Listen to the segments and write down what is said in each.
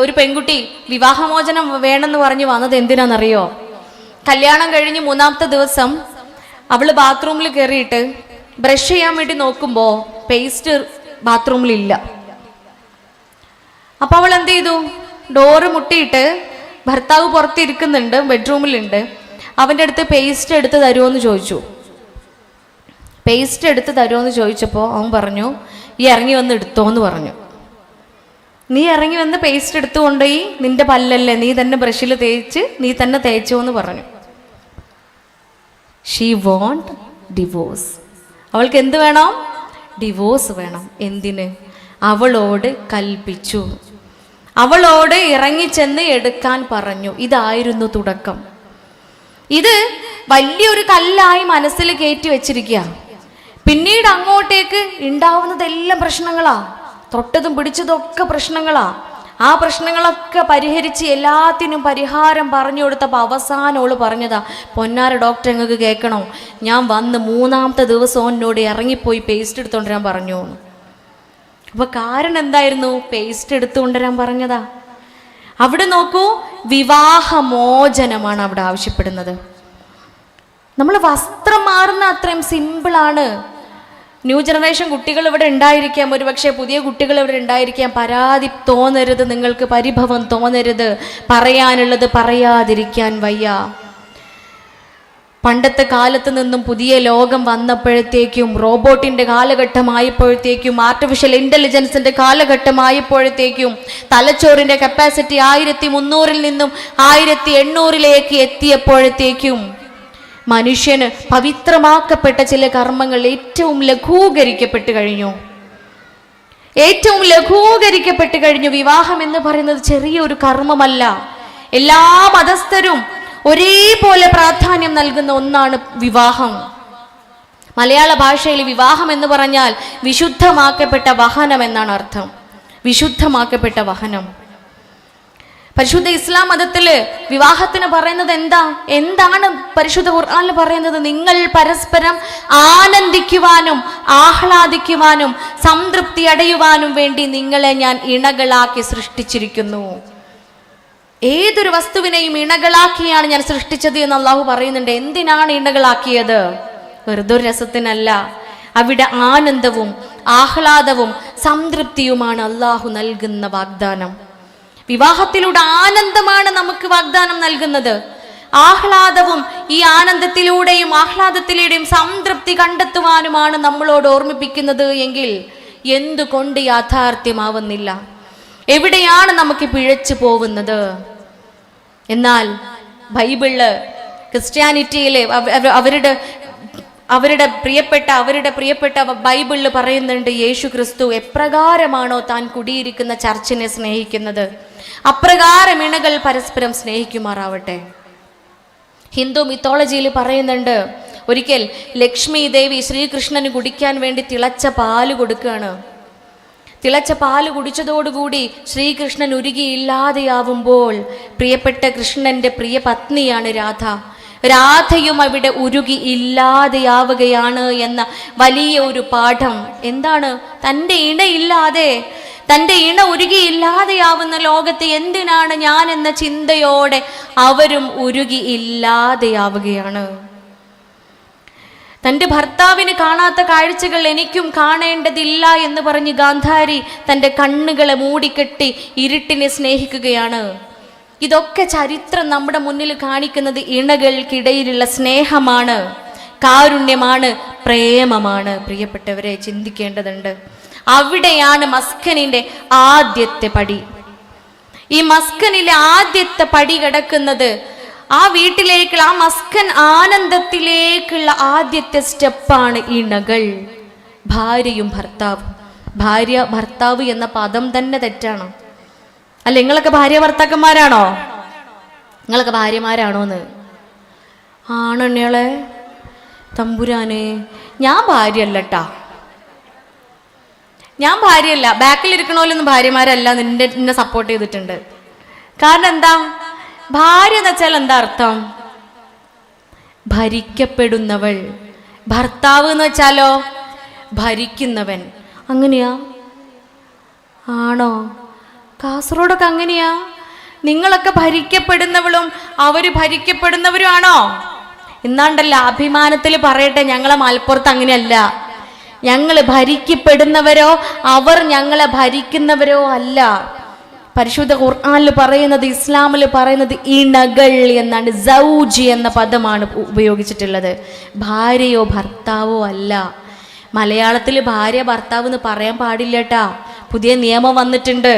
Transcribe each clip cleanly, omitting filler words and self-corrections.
ഒരു പെൺകുട്ടി വിവാഹമോചനം വേണമെന്ന് പറഞ്ഞ് വന്നത് എന്തിനാണെന്നറിയോ? കല്യാണം കഴിഞ്ഞ് 3-ാമത്തെ ദിവസം അവള് ബാത്റൂമിൽ കയറിയിട്ട് ബ്രഷ് ചെയ്യാൻ വേണ്ടി നോക്കുമ്പോൾ പേസ്റ്റ് ബാത്റൂമിലില്ല. അപ്പൊ അവൾ എന്ത് ചെയ്തു? ഡോറ് മുട്ടിയിട്ട് ഭർത്താവ് പുറത്തിരിക്കുന്നുണ്ട്, ബെഡ്റൂമിലുണ്ട്. അവൻ്റെ അടുത്ത് പേസ്റ്റ് എടുത്ത് തരുമോയെന്ന് ചോദിച്ചു. പേസ്റ്റ് എടുത്ത് തരുമോയെന്ന് ചോദിച്ചപ്പോൾ അവൻ പറഞ്ഞു, ഈ ഇറങ്ങി വന്ന് എടുത്തോന്ന് പറഞ്ഞു. നീ ഇറങ്ങി വന്ന് പേസ്റ്റ് എടുത്തുകൊണ്ടുപോയി, നിന്റെ പല്ലല്ലേ, നീ തന്നെ ബ്രഷിൽ തേച്ച് നീ തന്നെ തേച്ചോ എന്ന് പറഞ്ഞു. She want divorce. അവൾക്ക് എന്ത് വേണം? ഡിവോഴ്സ് വേണം. എന്തിന്? അവളോട് കൽപ്പിച്ചു, അവളോട് ഇറങ്ങിച്ചെന്ന് എടുക്കാൻ പറഞ്ഞു. ഇതായിരുന്നു തുടക്കം. ഇത് വലിയൊരു കല്ലായി മനസ്സിൽ കയറ്റി വെച്ചിരിക്കുക. പിന്നീട് അങ്ങോട്ടേക്ക് ഉണ്ടാവുന്നതെല്ലാം പ്രശ്നങ്ങളാ, തൊട്ടതും പിടിച്ചതൊക്കെ പ്രശ്നങ്ങളാ. ആ പ്രശ്നങ്ങളൊക്കെ പരിഹരിച്ച് എല്ലാത്തിനും പരിഹാരം പറഞ്ഞു കൊടുത്തപ്പോൾ അവസാനം അവള് പറഞ്ഞതാ, പൊന്നാര ഡോക്ടർ നിങ്ങൾക്ക് കേൾക്കണോ, ഞാൻ വന്ന് 3-ാമത്തെ ദിവസം എന്നോട് ഇറങ്ങിപ്പോയി പേസ്റ്റ് എടുത്തുകൊണ്ടുവരാൻ പറഞ്ഞു. അപ്പൊ കാരണം എന്തായിരുന്നു? പേസ്റ്റ് എടുത്തുകൊണ്ടുവരാൻ പറഞ്ഞതാ. അവിടെ നോക്കൂ, വിവാഹമോചനമാണ് അവിടെ ആവശ്യപ്പെടുന്നത്. നമ്മൾ വസ്ത്രം മാറുന്ന അത്രയും സിമ്പിളാണ്. ന്യൂ ജനറേഷൻ കുട്ടികൾ ഇവിടെ ഉണ്ടായിരിക്കാം, ഒരുപക്ഷെ പുതിയ കുട്ടികൾ ഇവിടെ ഉണ്ടായിരിക്കാം. പരാതി തോന്നരുത്, നിങ്ങൾക്ക് പരിഭവം തോന്നരുത്. പറയാനുള്ളത് പറയാതിരിക്കാൻ വയ്യ. പണ്ടത്തെ കാലത്ത് നിന്നും പുതിയ ലോകം വന്നപ്പോഴത്തേക്കും, റോബോട്ടിന്റെ കാലഘട്ടമായപ്പോഴത്തേക്കും, ആർട്ടിഫിഷ്യൽ ഇന്റലിജൻസിന്റെ കാലഘട്ടമായപ്പോഴത്തേക്കും, തലച്ചോറിന്റെ കപ്പാസിറ്റി 1300-ൽ നിന്നും 1800-ലേക്ക് എത്തിയപ്പോഴത്തേക്കും മനുഷ്യന് പവിത്രമാക്കപ്പെട്ട ചില കർമ്മങ്ങൾ ഏറ്റവും ലഘൂകരിക്കപ്പെട്ട് കഴിഞ്ഞു. ഏറ്റവും ലഘൂകരിക്കപ്പെട്ട് കഴിഞ്ഞു. വിവാഹം എന്ന് പറയുന്നത് ചെറിയൊരു കർമ്മമല്ല. എല്ലാ മതസ്ഥരും ഒരേപോലെ പ്രാധാന്യം നൽകുന്ന ഒന്നാണ് വിവാഹം. മലയാള ഭാഷയിൽ വിവാഹം എന്ന് പറഞ്ഞാൽ വിശുദ്ധമാക്കപ്പെട്ട വഹനം എന്നാണ് അർത്ഥം. വിശുദ്ധമാക്കപ്പെട്ട വഹനം. പരിശുദ്ധ ഇസ്ലാം മതത്തില് വിവാഹത്തിന് പറയുന്നത് എന്താണ് പരിശുദ്ധ ഖുർആനിൽ പറയുന്നത്? നിങ്ങൾ പരസ്പരം ആനന്ദിക്കുവാനും ആഹ്ലാദിക്കുവാനും സംതൃപ്തി അടയുവാനും വേണ്ടി നിങ്ങളെ ഞാൻ ഇണകളാക്കി സൃഷ്ടിച്ചിരിക്കുന്നു. ഏതൊരു വസ്തുവിനെയും ഇണകളാക്കിയാണ് ഞാൻ സൃഷ്ടിച്ചത് എന്ന് അള്ളാഹു പറയുന്നുണ്ട്. എന്തിനാണ് ഇണകളാക്കിയത്? വെറുതെ ഒരു രസത്തിനല്ല. അവിടെ ആനന്ദവും ആഹ്ലാദവും സംതൃപ്തിയുമാണ് അള്ളാഹു നൽകുന്ന വാഗ്ദാനം. വിവാഹത്തിലൂടെ ആനന്ദമാണ് നമുക്ക് വാഗ്ദാനം നൽകുന്നത്. ആഹ്ലാദവും ഈ ആനന്ദത്തിലൂടെയും ആഹ്ലാദത്തിലൂടെയും സംതൃപ്തി കണ്ടെത്തുവാനുമാണ് നമ്മളോട് ഓർമ്മിപ്പിക്കുന്നത് എങ്കിൽ എന്തുകൊണ്ട് യാഥാർത്ഥ്യമാവുന്നില്ല? എവിടെയാണ് നമുക്ക് പിഴച്ചു പോകുന്നത്? എന്നാൽ ബൈബിള്, ക്രിസ്ത്യാനിറ്റിയിലെ അവരുടെ പ്രിയപ്പെട്ട ബൈബിളിൽ പറയുന്നുണ്ട്, യേശു ക്രിസ്തു എപ്രകാരമാണോ താൻ കുടിയിരിക്കുന്ന ചർച്ചിനെ സ്നേഹിക്കുന്നത്, അപ്രകാരം ഇണകൾ പരസ്പരം സ്നേഹിക്കുമാറാവട്ടെ. ഹിന്ദു മിത്തോളജിയിൽ പറയുന്നുണ്ട്, ഒരിക്കൽ ലക്ഷ്മി ദേവി ശ്രീകൃഷ്ണന് കുടിക്കാൻ വേണ്ടി തിളച്ച പാല് കൊടുക്കുകയാണ്. തിളച്ച പാല് കുടിച്ചതോടുകൂടി ശ്രീകൃഷ്ണൻ ഉരുകിയില്ലാതെയാവുമ്പോൾ പ്രിയപ്പെട്ട കൃഷ്ണന്റെ പ്രിയ പത്നിയാണ് രാധ. രാധയും അവിടെ ഉരുകി ഇല്ലാതെയാവുകയാണ് എന്ന വലിയ ഒരു പാഠം. എന്താണ്? തൻ്റെ ഇണയില്ലാതെ, തൻ്റെ ഇണ ഉരുകി ഇല്ലാതെയാവുന്ന ലോകത്ത് എന്തിനാണ് ഞാൻ എന്ന ചിന്തയോടെ അവരും ഉരുകി ഇല്ലാതെയാവുകയാണ്. തൻ്റെ ഭർത്താവിന് കാണാത്ത കാഴ്ചകൾ എനിക്കും കാണേണ്ടതില്ല എന്ന് പറഞ്ഞ് ഗാന്ധാരി തൻ്റെ കണ്ണുകളെ മൂടിക്കെട്ടി ഇരുട്ടിനെ സ്നേഹിക്കുകയാണ്. ഇതൊക്കെ ചരിത്രം നമ്മുടെ മുന്നിൽ കാണിക്കുന്നത് ഇണകൾക്കിടയിലുള്ള സ്നേഹമാണ്, കാരുണ്യമാണ്, പ്രേമമാണ്. പ്രിയപ്പെട്ടവരെ, ചിന്തിക്കേണ്ടതുണ്ട്. അവിടെയാണ് മസ്കനിന്റെ ആദ്യത്തെ പടി. ഈ മസ്കനിലെ ആദ്യത്തെ പടി കിടക്കുന്നത് ആ വീട്ടിലേക്കുള്ള, ആ മസ്കൻ ആനന്ദത്തിലേക്കുള്ള ആദ്യത്തെ സ്റ്റെപ്പാണ് ഇണകൾ. ഭാര്യയും ഭർത്താവും. ഭാര്യ ഭർത്താവ് എന്ന പദം തന്നെ തെറ്റാണ്. അല്ല, നിങ്ങളൊക്കെ ഭാര്യ ഭർത്താക്കന്മാരാണോ? നിങ്ങളൊക്കെ ഭാര്യമാരാണോന്ന്? ആണെണ്ണകളെ, തമ്പുരാനെ, ഞാൻ ഭാര്യയല്ലട്ടാ, ഞാൻ ഭാര്യയല്ല. ബാക്കിലിരിക്കണോലൊന്നും ഭാര്യമാരല്ല നിന്നെ സപ്പോർട്ട് ചെയ്തിട്ടുണ്ട്. കാരണം എന്താ? ഭാര്യ എന്ന് വെച്ചാൽ എന്താ അർത്ഥം? ഭരിക്കപ്പെടുന്നവൾ. ഭർത്താവ് എന്ന് വെച്ചാലോ ഭരിക്കുന്നവൻ. അങ്ങനെയാ? ആണോ? കാസർഗോഡൊക്കെ അങ്ങനെയാ? നിങ്ങളൊക്കെ ഭരിക്കപ്പെടുന്നവളും അവര് ഭരിക്കപ്പെടുന്നവരും ആണോ? ഇന്നാണ്ടല്ല അഭിമാനത്തിൽ പറയട്ടെ, ഞങ്ങളെ മലപ്പുറത്ത് അങ്ങനെയല്ല. ഞങ്ങൾ ഭരിക്കപ്പെടുന്നവരോ അവർ ഞങ്ങളെ ഭരിക്കുന്നവരോ അല്ല. പരിശുദ്ധ ഖുർആനിൽ പറയുന്നത്, ഇസ്ലാമിൽ പറയുന്നത് ഇണകൾ എന്നാണ്. സൗജ് എന്ന പദമാണ് ഉപയോഗിച്ചിട്ടുള്ളത്. ഭാര്യയോ ഭർത്താവോ അല്ല. മലയാളത്തിൽ ഭാര്യ ഭർത്താവ് എന്ന് പറയാൻ പാടില്ല കേട്ടാ. പുതിയ നിയമം വന്നിട്ടുണ്ട്.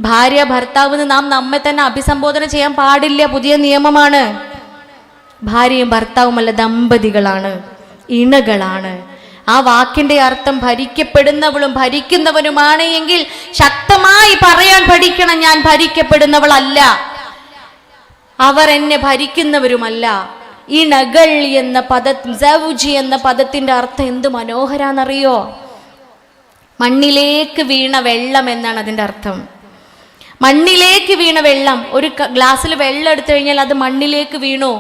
ഭാര്യ ഭർത്താവ് എന്ന് നാം നമ്മെ തന്നെ അഭിസംബോധന ചെയ്യാൻ പാടില്ല. പുതിയ നിയമമാണ്. ഭാര്യയും ഭർത്താവുമല്ല, ദമ്പതികളാണ്, ഇണകളാണ്. ആ വാക്കിന്റെ അർത്ഥം ഭരിക്കപ്പെടുന്നവളും ഭരിക്കുന്നവനുമാണ് എങ്കിൽ ശക്തമായി പറയാൻ പഠിക്കണം, ഞാൻ ഭരിക്കപ്പെടുന്നവളല്ല, അവർ എന്നെ ഭരിക്കുന്നവരുമല്ല. ഇണകൾ എന്ന സൗജി എന്ന പദത്തിന്റെ അർത്ഥം എന്ത് മനോഹരാന്നറിയോ? മണ്ണിലേക്ക് വീണ വെള്ളം എന്നാണ് അതിന്റെ അർത്ഥം. മണ്ണിലേക്ക് വീണ വെള്ളം. ഒരു ഗ്ലാസ്സിൽ വെള്ളം എടുത്തു കഴിഞ്ഞാൽ അത് മണ്ണിലേക്ക് വീണു.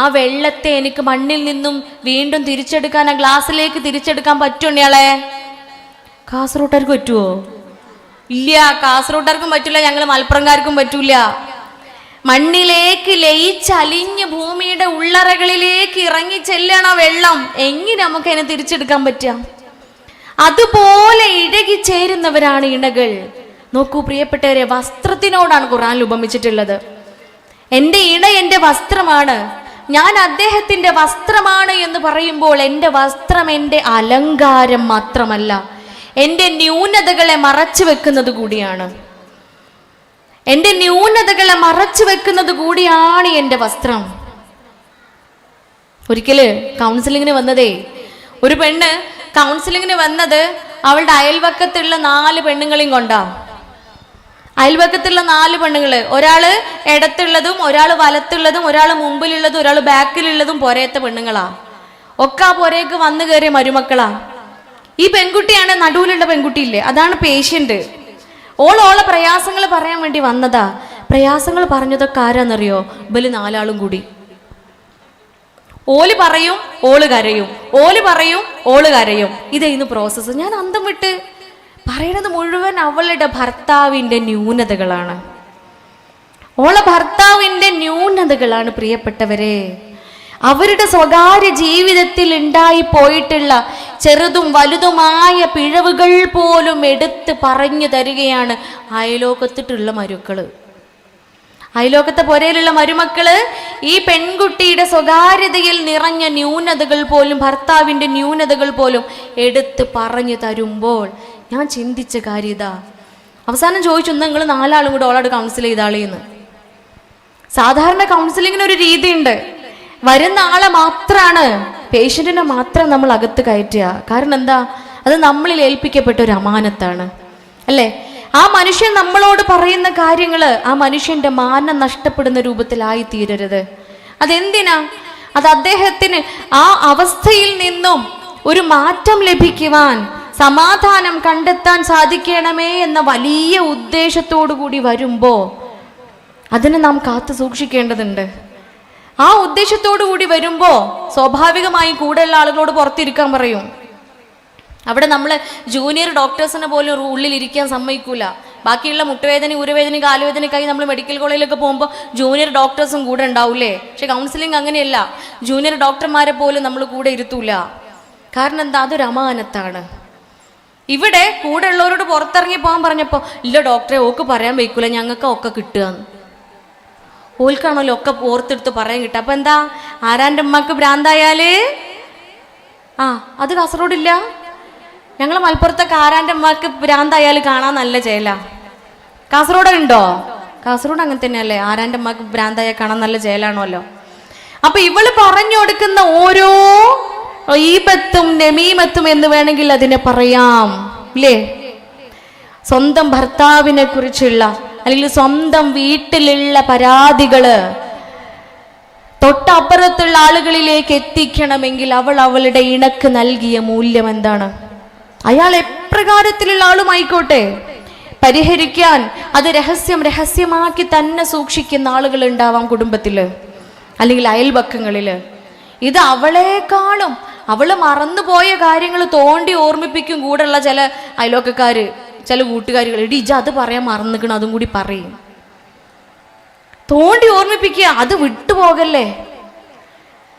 ആ വെള്ളത്തെ എനിക്ക് മണ്ണിൽ നിന്നും വീണ്ടും തിരിച്ചെടുക്കാൻ, ആ ഗ്ലാസ്സിലേക്ക് തിരിച്ചെടുക്കാൻ പറ്റുണ്യാളെ? കാസർഗോട്ടുകാർക്ക് പറ്റുമോ? ഇല്ല, കാസർഗോട്ടുകാർക്കും പറ്റില്ല, ഞങ്ങൾ മലപ്പുറംകാർക്കും പറ്റൂല. മണ്ണിലേക്ക് ലയിച്ചലിഞ്ഞ് ഭൂമിയുടെ ഉള്ളറകളിലേക്ക് ഇറങ്ങി ചെല്ലണ വെള്ളം എങ്ങനെ നമുക്ക് അതിനെ തിരിച്ചെടുക്കാൻ പറ്റുക? അതുപോലെ ഇഴകി ചേരുന്നവരാണ് ഇണകൾ. നോക്കൂ പ്രിയപ്പെട്ടവരെ, വസ്ത്രത്തിനോടാണ് ഖുർആൻ ഉപമിച്ചിട്ടുള്ളത്. എൻ്റെ ഇണ എൻ്റെ വസ്ത്രമാണ്, ഞാൻ അദ്ദേഹത്തിന്റെ വസ്ത്രമാണ് എന്ന് പറയുമ്പോൾ എൻ്റെ വസ്ത്രം എൻ്റെ അലങ്കാരം മാത്രമല്ല, എൻ്റെ ന്യൂനതകളെ മറച്ചു വെക്കുന്നത് കൂടിയാണ്. എൻ്റെ ന്യൂനതകളെ മറച്ചു വെക്കുന്നത് കൂടിയാണ് എൻ്റെ വസ്ത്രം. ഒരിക്കല് കൗൺസിലിങ്ങിന് വന്നതേ ഒരു പെണ്ണ് കൗൺസിലിങ്ങിന് വന്നത് അവളുടെ അയൽവക്കത്തുള്ള 4 പെണ്ണുങ്ങളെയും കൊണ്ടാ. അയൽവക്കത്തുള്ള 4 പെണ്ണുങ്ങള്, ഒരാള് ഇടത്തുള്ളതും ഒരാള് വലത്തുള്ളതും ഒരാള് മുമ്പിലുള്ളതും ഒരാള് ബാക്കിലുള്ളതും പൊരയത്തെ പെണ്ണുങ്ങളാ. ഒക്കെ ആ പൊരയ്ക്ക് വന്നു കയറിയ മരുമക്കളാ. ഈ പെൺകുട്ടിയാണ് നടുവിലുള്ള പെൺകുട്ടിയില്ലേ, അതാണ് പേഷ്യന്റ്. ഓളോളെ പ്രയാസങ്ങൾ പറയാൻ വേണ്ടി വന്നതാ. പ്രയാസങ്ങൾ പറഞ്ഞതൊക്കെ ആരാന്നറിയോ? ഇവല് 4 ആളും കൂടി. ഓല് പറയും ഓള് കരയും, ഓല് പറയും ഓള് കരയും. ഇതായിരുന്നു പ്രോസസ്സ്. ഞാൻ അന്തം വിട്ട്. പറയണത് മുഴുവൻ അവളുടെ ഭർത്താവിൻ്റെ ന്യൂനതകളാണ്. ഓളെ ഭർത്താവിൻ്റെ ന്യൂനതകളാണ് പ്രിയപ്പെട്ടവരെ. അവരുടെ സ്വകാര്യ ജീവിതത്തിൽ ഉണ്ടായി പോയിട്ടുള്ള ചെറുതും വലുതുമായ പിഴവുകൾ പോലും എടുത്ത് പറഞ്ഞു തരികയാണ് അയലോകത്തിട്ടുള്ള മരുക്കള്. അയലോകത്തെ പൊരയിലുള്ള മരുമക്കള് ഈ പെൺകുട്ടിയുടെ സ്വകാര്യതയിൽ നിറഞ്ഞ ന്യൂനതകൾ പോലും, ഭർത്താവിൻ്റെ ന്യൂനതകൾ പോലും എടുത്ത് പറഞ്ഞു തരുമ്പോൾ ഞാൻ ചിന്തിച്ച കാര്യതാ. അവസാനം ചോദിച്ചു, നിങ്ങൾ 4 ആളും കൂടെ ഓളോട് കൗൺസിൽ ചെയ്താളേന്ന്. സാധാരണ കൗൺസിലിങ്ങിന് ഒരു രീതിയുണ്ട്. വരുന്ന ആളെ മാത്രമാണ്, പേഷ്യന്റിനെ മാത്രം നമ്മൾ അകത്ത് കയറ്റുക. കാരണം എന്താ? അത് നമ്മളിൽ ഏൽപ്പിക്കപ്പെട്ട ഒരു അമാനത്താണ്, അല്ലേ? ആ മനുഷ്യൻ നമ്മളോട് പറയുന്ന കാര്യങ്ങള് ആ മനുഷ്യന്റെ മാനം നഷ്ടപ്പെടുന്ന രൂപത്തിലായി തീരരുത്. അതെന്തിനാ? അത് അദ്ദേഹത്തിന് ആ അവസ്ഥയിൽ നിന്നും ഒരു മാറ്റം ലഭിക്കുവാൻ, സമാധാനം കണ്ടെത്താൻ സാധിക്കണമേ എന്ന വലിയ ഉദ്ദേശത്തോടു കൂടി വരുമ്പോ അതിനെ നാം കാത്തു സൂക്ഷിക്കേണ്ടതുണ്ട്. ആ ഉദ്ദേശത്തോടു കൂടി വരുമ്പോ സ്വാഭാവികമായും കൂടെയുള്ള ആളുകളോട് പുറത്തിരിക്കാൻ പറയും. അവിടെ നമ്മൾ ജൂനിയർ ഡോക്ടേഴ്സിനെ പോലും ഉള്ളിലിരിക്കാൻ സമ്മതിക്കൂല. ബാക്കിയുള്ള മുട്ടുവേദന, ഊരവേദന, കാലുവേദനക്കായി നമ്മൾ മെഡിക്കൽ കോളേജിലൊക്കെ പോകുമ്പോൾ ജൂനിയർ ഡോക്ടേഴ്സും കൂടെ ഉണ്ടാവൂലേ. പക്ഷെ കൗൺസിലിംഗ് അങ്ങനെയല്ല. ജൂനിയർ ഡോക്ടർമാരെ പോലും നമ്മൾ കൂടെ ഇരുത്തൂല. കാരണം എന്താ? അതൊരു അമാനത്താണ്. ഇവിടെ കൂടെ ഉള്ളവരോട് പുറത്തിറങ്ങി പോകാൻ പറഞ്ഞപ്പോൾ, ഇല്ല ഡോക്ടറെ, ഓക്ക് പറയാൻ വയ്ക്കൂല, ഞങ്ങൾക്ക് ഒക്കെ കിട്ടുകയെന്ന്. ഓൽക്കാണല്ലോ ഒക്കെ ഓർത്തെടുത്ത് പറയാൻ കിട്ടുക. അപ്പം എന്താ? ആരാൻ്റെ ഉമ്മക്ക് ഭ്രാന്തായാല് അത് കാസർഗോഡില്ല. ഞങ്ങൾ മലപ്പുറത്തൊക്കെ ആരാൻ്റെ ഉമ്മക്ക് ഭ്രാന്തായാൽ കാണാൻ നല്ല ചേല. കാസർഗോഡ് ഉണ്ടോ? കാസർഗോഡ് അങ്ങനെ തന്നെയല്ലേ, ആരാൻ്റെ ഉമ്മക്ക് ഭ്രാന്തായാൽ കാണാൻ നല്ല ചേലാണല്ലോ. അപ്പൊ ഇവള് പറഞ്ഞു കൊടുക്കുന്ന ഓരോ ഈബത്തും നമീമത്തും എന്ന് വേണമെങ്കിൽ അതിനെ പറയാം, ഇല്ലേ? സ്വന്തം ഭർത്താവിനെ കുറിച്ചുള്ള അല്ലെങ്കിൽ സ്വന്തം വീട്ടിലുള്ള പരാതികള് തൊട്ടപ്പുറത്തുള്ള ആളുകളിലേക്ക് എത്തിക്കണമെങ്കിൽ അവൾ അവളുടെ ഇണക്ക് നൽകിയ മൂല്യം എന്താണ്? അയാൾ എപ്രകാരത്തിലുള്ള ആളുമായിക്കോട്ടെ, പരിഹരിക്കാൻ അത് രഹസ്യമാക്കി തന്നെ സൂക്ഷിക്കുന്ന ആളുകൾ ഉണ്ടാവാം കുടുംബത്തില് അല്ലെങ്കിൽ അയൽപക്കങ്ങളില്. ഇത് അവളെക്കാളും അവള് മറന്നുപോയ കാര്യങ്ങൾ തോണ്ടി ഓർമ്മിപ്പിക്കും കൂടെയുള്ള ചില അയൽവക്കക്കാര്. ചില കൂട്ടുകാരികൾ, എടി ഇജ അത് പറയാൻ മറന്നിക്കണം, അതും കൂടി പറയും. തോണ്ടി ഓർമ്മിപ്പിക്കുക, അത് വിട്ടുപോകല്ലേ.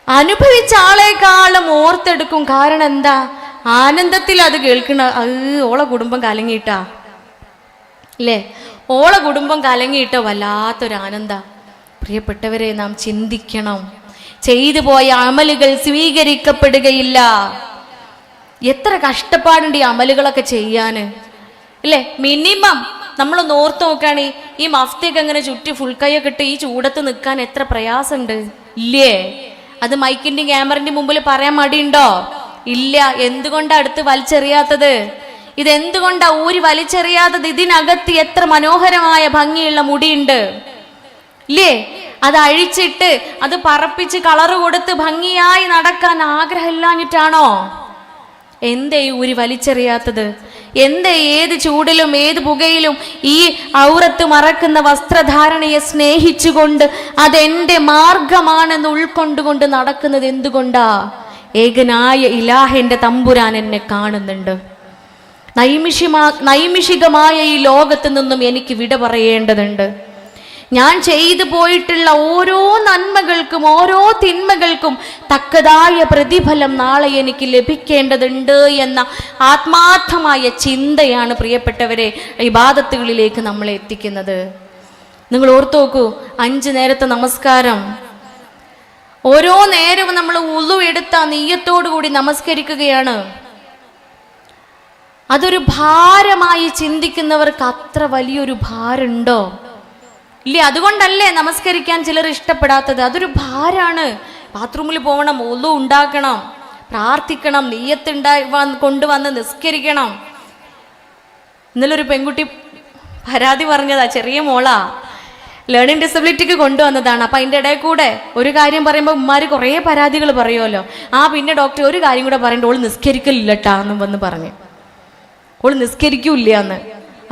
അനുഭവിച്ച ആളെക്കാളും ഓർത്തെടുക്കും. കാരണം എന്താ? ആനന്ദത്തിൽ അത് കേൾക്കണ. ഓളെ കുടുംബം കലങ്ങിയിട്ടാ അല്ലേ? ഓളെ കുടുംബം കലങ്ങിയിട്ടോ വല്ലാത്തൊരു ആനന്ദ. പ്രിയപ്പെട്ടവരെ, നാം ചിന്തിക്കണം. ചെയ്തു പോയ അമലുകൾ സ്വീകരിക്കപ്പെടുകയില്ല. എത്ര കഷ്ടപ്പാടുണ്ട് ഈ അമലുകളൊക്കെ ചെയ്യാന് അല്ലേ? മിനിമം നമ്മളൊന്ന് ഓർത്ത് നോക്കുകയാണെ, ഈ മഫ്തിയൊക്കെ അങ്ങനെ ചുറ്റി ഫുൾ കൈയൊക്കെ ഇട്ട് ഈ ചൂടത്ത് നിൽക്കാൻ എത്ര പ്രയാസമുണ്ട് ഇല്ലേ? അത് മൈക്കിന്റെയും ക്യാമറന്റെയും മുമ്പിൽ പറയാൻ മടിയുണ്ടോ? ഇല്ല. എന്തുകൊണ്ടാ അടുത്ത് വലിച്ചെറിയാത്തത്? ഇതെന്തുകൊണ്ടാ ഊരി വലിച്ചെറിയാത്തത്? ഇതിനകത്ത് എത്ര മനോഹരമായ ഭംഗിയുള്ള മുടിയുണ്ട് ഇല്ലേ? അത് അഴിച്ചിട്ട് അത് പറപ്പിച്ച് കളറ് കൊടുത്ത് ഭംഗിയായി നടക്കാൻ ആഗ്രഹമില്ലാഞ്ഞിട്ടാണോ? എന്തേ ഊരി വലിച്ചെറിയാത്തത്? എന്തേ ഏത് ചൂടിലും ഏത് പുകയിലും ഈ ഔറത്ത് മറക്കുന്ന വസ്ത്രധാരണയെ സ്നേഹിച്ചുകൊണ്ട് അതെന്റെ മാർഗമാണെന്ന് ഉൾക്കൊണ്ടുകൊണ്ട് നടക്കുന്നത് എന്തുകൊണ്ടാ? ഏകനായ ഇലാഹിന്റെ തമ്പുരാൻ എന്നെ കാണുന്നുണ്ട്. നൈമിഷികമായ ഈ ലോകത്ത് നിന്നും എനിക്ക് വിട പറയേണ്ടതുണ്ട്. ഞാൻ ചെയ്തു പോയിട്ടുള്ള ഓരോ നന്മകൾക്കും ഓരോ തിന്മകൾക്കും തക്കതായ പ്രതിഫലം നാളെ എനിക്ക് ലഭിക്കേണ്ടതുണ്ട് എന്ന ആത്മാർത്ഥമായ ചിന്തയാണ് പ്രിയപ്പെട്ടവരെ ഇബാദത്തുകളിലേക്ക് നമ്മളെ എത്തിക്കുന്നത്. നിങ്ങൾ ഓർത്തു നോക്കൂ, 5 നേരത്തെ നമസ്കാരം ഓരോ നേരവും നമ്മൾ ഉളു എടുത്ത നീയത്തോടു കൂടി നമസ്കരിക്കുകയാണ്. അതൊരു ഭാരമായി ചിന്തിക്കുന്നവർക്ക് അത്ര വലിയൊരു ഭാരമുണ്ടോ? ഇല്ലേ? അതുകൊണ്ടല്ലേ നമസ്കരിക്കാൻ ചിലർ ഇഷ്ടപ്പെടാത്തത്. അതൊരു ഭാരാണ്. ബാത്റൂമിൽ പോകണം, ഒളു ഉണ്ടാക്കണം, പ്രാർത്ഥിക്കണം, കൊണ്ടുവന്ന് നിസ്കരിക്കണം. ഇന്നലെ ഒരു പെൺകുട്ടി പരാതി പറഞ്ഞതാ. ചെറിയ മോളാ, ലേണിംഗ് ഡിസബിലിറ്റിക്ക് കൊണ്ടുവന്നതാണ്. അപ്പം അതിൻ്റെ ഇടയിൽ കൂടെ ഒരു കാര്യം പറയുമ്പോൾ ഉമ്മാര് കുറേ പരാതികൾ പറയുമല്ലോ. പിന്നെ ഡോക്ടർ ഒരു കാര്യം കൂടെ പറയണ്ട, ഓള് നിസ്കരിക്കലില്ലട്ടാ എന്നും വന്ന് പറഞ്ഞു. ഓള് നിസ്കരിക്കൂല്ല എന്ന്.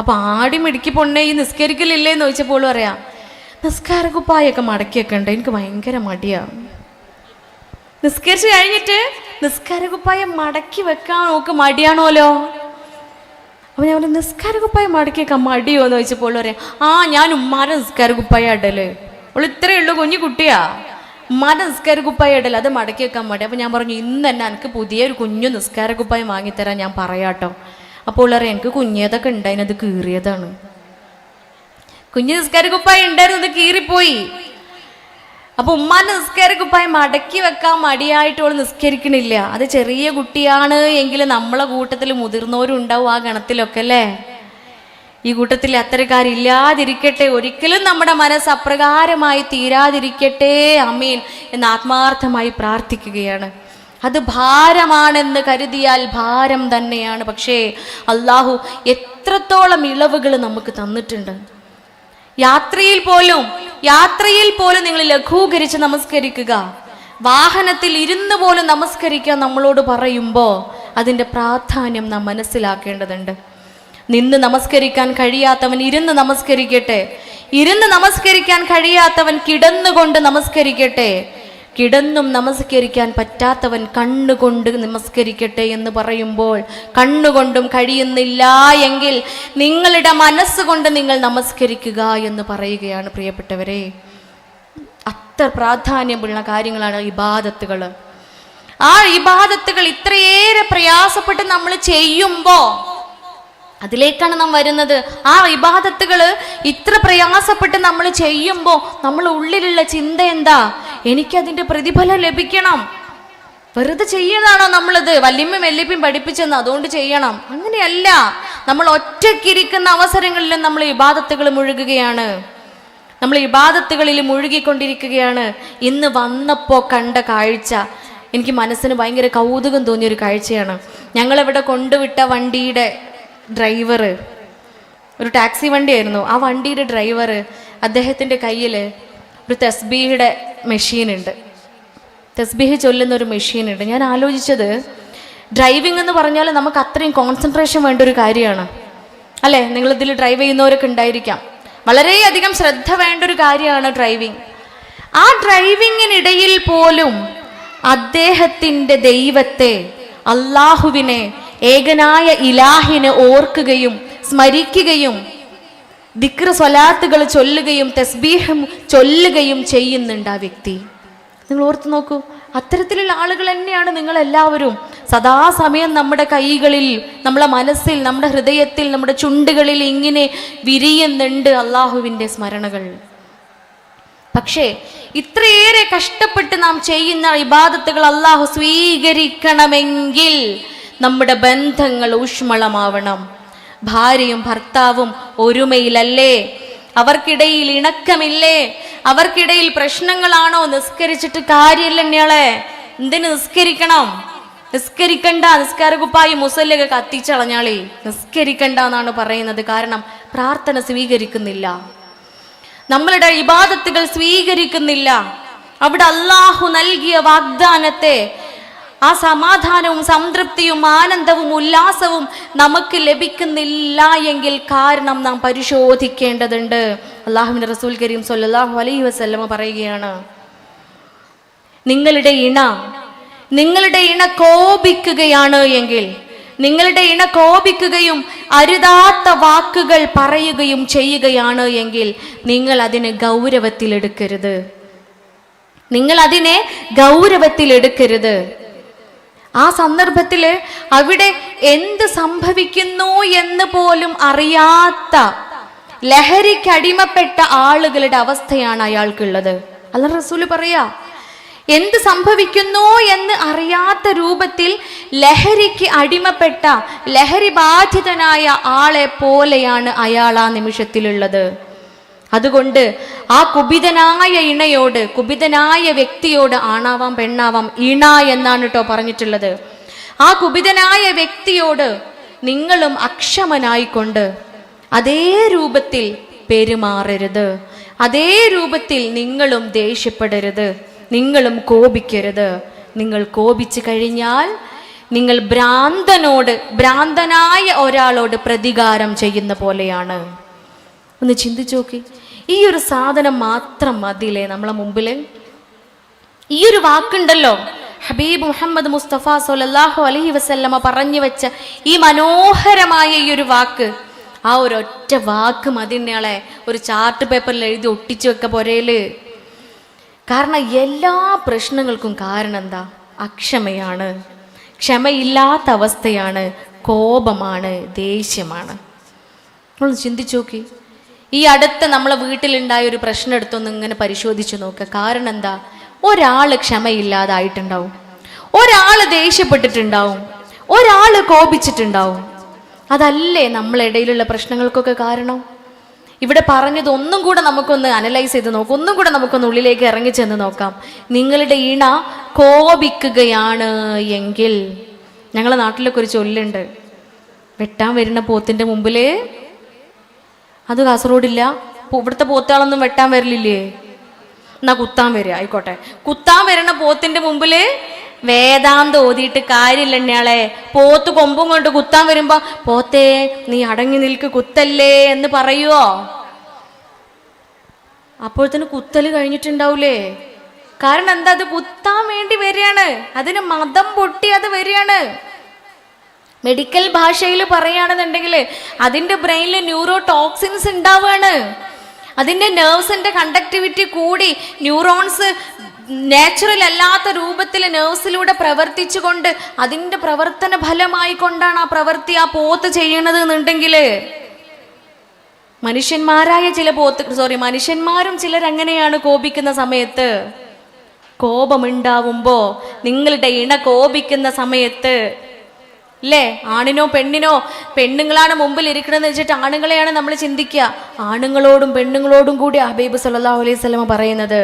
അപ്പൊ ആടി മിടുക്കി പൊണ്ണേ, ഈ നിസ്കരിക്കലില്ലേന്ന് ചോദിച്ചപ്പോൾ പറയാം, നിസ്കാര കുപ്പായൊക്കെ മടക്കി വെക്കണ്ട, എനിക്ക് ഭയങ്കര മടിയാ. നിസ്കരിച്ച് കഴിഞ്ഞിട്ട് നിസ്കാര കുപ്പായം മടക്കി വെക്കാൻ നോക്ക് മടിയാണോലോ. അപ്പൊ ഞാൻ പറഞ്ഞു, നിസ്കാര കുപ്പായം മടക്കി വെക്കാൻ മടിയോ എന്ന് ചോദിച്ചപ്പോൾ പറയാം, ഞാൻ ഉമ്മാരെ നിസ്കാര കുപ്പായ ഇടല്. അവൾ ഇത്രയേ ഉള്ളൂ, കുഞ്ഞു കുട്ടിയാ, ഉമ്മാരെ നിസ്കാര കുപ്പായ ഇടല്, അത് മടക്കി വെക്കാൻ മടി. അപ്പൊ ഞാൻ പറഞ്ഞു, ഇന്ന് തന്നെ എനിക്ക് പുതിയൊരു കുഞ്ഞു നിസ്കാര കുപ്പായം വാങ്ങിത്തരാൻ ഞാൻ പറയാട്ടോ. അപ്പോൾ പറയാം, എനിക്ക് കുഞ്ഞേതൊക്കെ ഉണ്ടായിരുന്നു, അത് കീറിയതാണ്. കുഞ്ഞു നിസ്കാര കുപ്പായം ഉണ്ടായിരുന്നു, അത് കീറിപ്പോയി. അപ്പൊ ഉമ്മാന്റെ നിസ്കാര കുപ്പായം മടക്കി വെക്കാൻ മടിയായിട്ടോള് നിസ്കരിക്കണില്ല. അത് ചെറിയ കുട്ടിയാണ് എങ്കിലും നമ്മളെ കൂട്ടത്തിൽ മുതിർന്നവരും ഉണ്ടാവും ആ ഗണത്തിലൊക്കെ അല്ലേ. ഈ കൂട്ടത്തിൽ അത്തരക്കാരില്ലാതിരിക്കട്ടെ, ഒരിക്കലും നമ്മുടെ മനസ്സ് അപ്രകാരമായി തീരാതിരിക്കട്ടെ, ആമീൻ എന്ന് ആത്മാർത്ഥമായി പ്രാർത്ഥിക്കുകയാണ്. അത് ഭാരമാണെന്ന് കരുതിയാൽ ഭാരം തന്നെയാണ്. പക്ഷേ അള്ളാഹു എത്രത്തോളം ഇളവുകൾ നമുക്ക് തന്നിട്ടുണ്ട്. യാത്രയിൽ പോലും നിങ്ങൾ ലഘൂകരിച്ച് നമസ്കരിക്കുക. വാഹനത്തിൽ ഇരുന്ന് പോലും നമസ്കരിക്കാൻ നമ്മളോട് പറയുമ്പോൾ അതിൻ്റെ പ്രാധാന്യം നാം മനസ്സിലാക്കേണ്ടതുണ്ട്. നിന്ന് നമസ്കരിക്കാൻ കഴിയാത്തവൻ ഇരുന്ന് നമസ്കരിക്കട്ടെ, ഇരുന്ന് നമസ്കരിക്കാൻ കഴിയാത്തവൻ കിടന്നുകൊണ്ട് നമസ്കരിക്കട്ടെ, കിടന്നും നമസ്കരിക്കാൻ പറ്റാത്തവൻ കണ്ണുകൊണ്ട് നമസ്കരിക്കട്ടെ എന്ന് പറയുമ്പോൾ, കണ്ണുകൊണ്ടും കഴിയുന്നില്ല എങ്കിൽ നിങ്ങളുടെ മനസ്സുകൊണ്ട് നിങ്ങൾ നമസ്കരിക്കുക എന്ന് പറയുകയാണ് പ്രിയപ്പെട്ടവരെ. അത്ര പ്രാധാന്യമുള്ള കാര്യങ്ങളാണ് ഇബാദത്തുകൾ. ആ ഇബാദത്തുകൾ ഇത്രയേറെ പ്രയാസപ്പെട്ട് നമ്മൾ ചെയ്യുമ്പോൾ അതിലേക്കാണ് നാം വരുന്നത്. ആ ഇബാദത്തുകൾ ഇത്ര പ്രയാസപ്പെട്ട് നമ്മൾ ചെയ്യുമ്പോൾ നമ്മൾ ഉള്ളിലുള്ള ചിന്ത എന്താ? എനിക്കതിൻ്റെ പ്രതിഫലം ലഭിക്കണം. വെറുതെ ചെയ്യുന്നതാണോ നമ്മളിത്? വല്യമ്മയും വല്യപ്പയും പഠിപ്പിച്ചെന്ന് അതുകൊണ്ട് ചെയ്യണം, അങ്ങനെയല്ല. നമ്മൾ ഒറ്റയ്ക്കിരിക്കുന്ന അവസരങ്ങളിലും നമ്മൾ ഇബാദത്തുകൾ മുഴുകുകയാണ്, നമ്മൾ ഇബാദത്തുകളിൽ മുഴുകിക്കൊണ്ടിരിക്കുകയാണ്. ഇന്ന് വന്നപ്പോൾ കണ്ട കാഴ്ച എനിക്ക് മനസ്സിന് ഭയങ്കര കൗതുകം തോന്നിയൊരു കാഴ്ചയാണ്. ഞങ്ങളിവിടെ കൊണ്ടുവിട്ട വണ്ടിയുടെ ഡ്രൈവർ, ഒരു ടാക്സി വണ്ടിയായിരുന്നു. ആ വണ്ടിയുടെ ഡ്രൈവർ, അദ്ദേഹത്തിൻ്റെ കയ്യിൽ ഒരു തസ്ബീഹിയുടെ മെഷീനുണ്ട്, തസ്ബീഹ് ചൊല്ലുന്ന ഒരു മെഷീനുണ്ട്. ഞാൻ ആലോചിച്ചത്, ഡ്രൈവിംഗ് എന്ന് പറഞ്ഞാൽ നമുക്ക് അത്രയും കോൺസെൻട്രേഷൻ വേണ്ട ഒരു കാര്യമാണ് അല്ലേ? നിങ്ങളിതിൽ ഡ്രൈവ് ചെയ്യുന്നവരൊക്കെ ഉണ്ടായിരിക്കാം. വളരെയധികം ശ്രദ്ധ വേണ്ട ഒരു കാര്യമാണ് ഡ്രൈവിംഗ്. ആ ഡ്രൈവിങ്ങിനിടയിൽ പോലും അദ്ദേഹത്തിൻ്റെ ദൈവത്തെ, അള്ളാഹുവിനെ, ഏകനായ ഇലാഹിനെ ഓർക്കുകയും സ്മരിക്കുകയും ദിക്ർ സ്വലാത്തുകൾ ചൊല്ലുകയും തസ്ബീഹും ചൊല്ലുകയും ചെയ്യുന്നുണ്ട് ആ വ്യക്തി. നിങ്ങൾ ഓർത്ത് നോക്കൂ, അത്തരത്തിലുള്ള ആളുകൾ തന്നെയാണ് നിങ്ങളെല്ലാവരും. സദാസമയം നമ്മുടെ കൈകളിൽ, നമ്മുടെ മനസ്സിൽ, നമ്മുടെ ഹൃദയത്തിൽ, നമ്മുടെ ചുണ്ടുകളിൽ ഇങ്ങനെ വിരിയുന്നുണ്ട് അള്ളാഹുവിൻ്റെ സ്മരണകൾ. പക്ഷേ ഇത്രയേറെ കഷ്ടപ്പെട്ട് നാം ചെയ്യുന്ന ഇബാദത്തുകൾ അള്ളാഹു സ്വീകരിക്കണമെങ്കിൽ നമ്മുടെ ബന്ധങ്ങൾ ഊഷ്മളമാവണം. ഭാര്യയും ഭർത്താവും ഒരുമയിലല്ലേ? അവർക്കിടയിൽ ഇണക്കമില്ലേ? അവർക്കിടയിൽ പ്രശ്നങ്ങളാണോ? നിസ്കരിച്ചിട്ട് കാര്യമില്ലെന്നയാളെ, എന്തിനു നിസ്കരിക്കണം? നിസ്കരിക്കണ്ട, നിസ്കാര കുപ്പായി മുസല്ലൊക്കെ കത്തിച്ചളഞ്ഞാളേ, നിസ്കരിക്കണ്ട എന്നാണ് പറയുന്നത്. കാരണം പ്രാർത്ഥന സ്വീകരിക്കുന്നില്ല, നമ്മളുടെ ഇബാദത്തുകൾ സ്വീകരിക്കുന്നില്ല. അവിടെ അള്ളാഹു നൽകിയ വാഗ്ദാനത്തെ, ആ സമാധാനവും സംതൃപ്തിയും ആനന്ദവും ഉല്ലാസവും നമുക്ക് ലഭിക്കുന്നില്ല എങ്കിൽ കാരണം നാം പരിശോധിക്കേണ്ടതുണ്ട്. അള്ളാഹുവിന്റെ റസൂൽ കരീം സ്വല്ലല്ലാഹു അലൈഹി വസല്ലമ പറയുകയാണ്, നിങ്ങളുടെ ഇണ കോപിക്കുകയാണ് എങ്കിൽ, നിങ്ങളുടെ ഇണ കോപിക്കുകയും അരുതാത്ത വാക്കുകൾ പറയുകയും ചെയ്യുകയാണ് എങ്കിൽ നിങ്ങൾ അതിനെ ഗൗരവത്തിലെടുക്കരുത്. ആ സന്ദർഭത്തിൽ അവിടെ എന്ത് സംഭവിക്കുന്നു എന്ന് പോലും അറിയാത്ത, ലഹരിക്കടിമപ്പെട്ട ആളുകളുടെ അവസ്ഥയാണ് അയാൾക്കുള്ളത്. അല്ലാഹു റസൂൽ പറയാ, എന്ത് സംഭവിക്കുന്നു എന്ന് അറിയാത്ത രൂപത്തിൽ ലഹരിക്ക് അടിമപ്പെട്ട, ലഹരി ബാധിതനായ ആളെ പോലെയാണ് അയാൾ ആ നിമിഷത്തിലുള്ളത്. അതുകൊണ്ട് ആ കുപിതനായ ഇണയോട്, കുപിതനായ വ്യക്തിയോട്, ആണാവാം പെണ്ണാവാം, ഇണ എന്നാണ് കേട്ടോ പറഞ്ഞിട്ടുള്ളത്, ആ കുപിതനായ വ്യക്തിയോട് നിങ്ങളും അക്ഷമനായിക്കൊണ്ട് അതേ രൂപത്തിൽ പെരുമാറരുത്. അതേ രൂപത്തിൽ നിങ്ങളും ദേഷ്യപ്പെടരുത്, നിങ്ങളും കോപിക്കരുത്. നിങ്ങൾ കോപിച്ചു കഴിഞ്ഞാൽ നിങ്ങൾ ഭ്രാന്തനായ ഒരാളോട് പ്രതികാരം ചെയ്യുന്ന പോലെയാണ്. ഒന്ന് ചിന്തിച്ചു നോക്കി, ഈ ഒരു സാധനം മാത്രം മതിയില്ലേ നമ്മളെ മുമ്പില്? ഈ ഒരു വാക്കുണ്ടല്ലോ, ഹബീബ് മുഹമ്മദ് മുസ്തഫ സ്വല്ലല്ലാഹു അലൈഹി വസല്ലമ പറഞ്ഞു വെച്ച ഈ മനോഹരമായ ഈ ഒരു വാക്ക്, ആ ഒരൊറ്റ വാക്ക് മതിന്നയാളെ ഒരു ചാർട്ട് പേപ്പറിൽ എഴുതി ഒട്ടിച്ചു വെക്ക പോരേല്. കാരണം എല്ലാ പ്രശ്നങ്ങൾക്കും കാരണം എന്താ? അക്ഷമയാണ്, ക്ഷമയില്ലാത്ത അവസ്ഥയാണ്, കോപമാണ്, ദേഷ്യമാണ്. നമ്മൾ ചിന്തിച്ചു നോക്കി, ഈ അടുത്ത നമ്മളെ വീട്ടിലുണ്ടായ ഒരു പ്രശ്നം എടുത്തൊന്ന് ഇങ്ങനെ പരിശോധിച്ചു നോക്കുക. കാരണം എന്താ? ഒരാള് ക്ഷമയില്ലാതായിട്ടുണ്ടാവും, ഒരാള് ദേഷ്യപ്പെട്ടിട്ടുണ്ടാവും, ഒരാള് കോപിച്ചിട്ടുണ്ടാവും. അതല്ലേ നമ്മളിടയിലുള്ള പ്രശ്നങ്ങൾക്കൊക്കെ കാരണം? ഇവിടെ പറഞ്ഞത് ഒന്നും കൂടെ നമുക്കൊന്ന് അനലൈസ് ചെയ്ത് നോക്കാം, ഒന്നും കൂടെ നമുക്കൊന്ന് ഉള്ളിലേക്ക് ഇറങ്ങി ചെന്ന് നോക്കാം. നിങ്ങളുടെ ഇണ കോപിക്കുകയാണ് എങ്കിൽ, ഞങ്ങളെ നാട്ടിലൊക്കെ ഒരു ചൊല്ലുണ്ട്, വെട്ടാൻ വരുന്ന പോത്തിന്റെ മുമ്പില്, അത് കാസർഗോഡില്ല, ഇവിടുത്തെ പോത്തുകളൊന്നും വെട്ടാൻ വരലില്ലേ, എന്നാ കുത്താൻ വരിക, ആയിക്കോട്ടെ. കുത്താൻ വരുന്ന പോത്തിന്റെ മുമ്പില് വേദാന്തം ഓതിയിട്ട് കാര്യമില്ലെന്നയാളെ, പോത്ത് കൊമ്പും കൊണ്ട് കുത്താൻ വരുമ്പോ പോത്തേ നീ അടങ്ങി നിൽക്ക്, കുത്തല്ലേ എന്ന് പറയുവോ? അപ്പോഴത്തേന് കുത്തല് കഴിഞ്ഞിട്ടുണ്ടാവൂലേ. കാരണം എന്താ? അത് കുത്താൻ വേണ്ടി വരികയാണ്, അതിന് മതം പൊട്ടി അത് വരികയാണ്. മെഡിക്കൽ ഭാഷയിൽ പറയുകയാണെന്നുണ്ടെങ്കിൽ അതിൻ്റെ ബ്രെയിനിൽ ന്യൂറോ ടോക്സിൻസ് ഉണ്ടാവുകയാണ്. അതിൻ്റെ നെർവ്സിൻ്റെ കണ്ടക്ടിവിറ്റി കൂടി ന്യൂറോൺസ് നാച്ചുറൽ അല്ലാത്ത രൂപത്തിൽ നെർവ്സിലൂടെ പ്രവർത്തിച്ചുകൊണ്ട് അതിൻ്റെ പ്രവർത്തന ഫലമായി കൊണ്ടാണ് ആ പ്രവൃത്തി ആ പോത്ത് ചെയ്യണത് എന്നുണ്ടെങ്കിൽ, മനുഷ്യന്മാരും ചിലരങ്ങനെയാണ് കോപിക്കുന്ന സമയത്ത്. കോപമുണ്ടാവുമ്പോ, നിങ്ങളുടെ ഇണ കോപിക്കുന്ന സമയത്ത് അല്ലേ, ആണിനോ പെണ്ണിനോ, പെണ്ണുങ്ങളാണ് മുമ്പിൽ ഇരിക്കണമെന്ന് വെച്ചിട്ട് ആണുങ്ങളെയാണ് നമ്മൾ ചിന്തിക്കുക. ആണുങ്ങളോടും പെണ്ണുങ്ങളോടും കൂടി ഹബീബ് സല്ലല്ലാഹു അലൈഹി വസല്ലം പറയുന്നത്,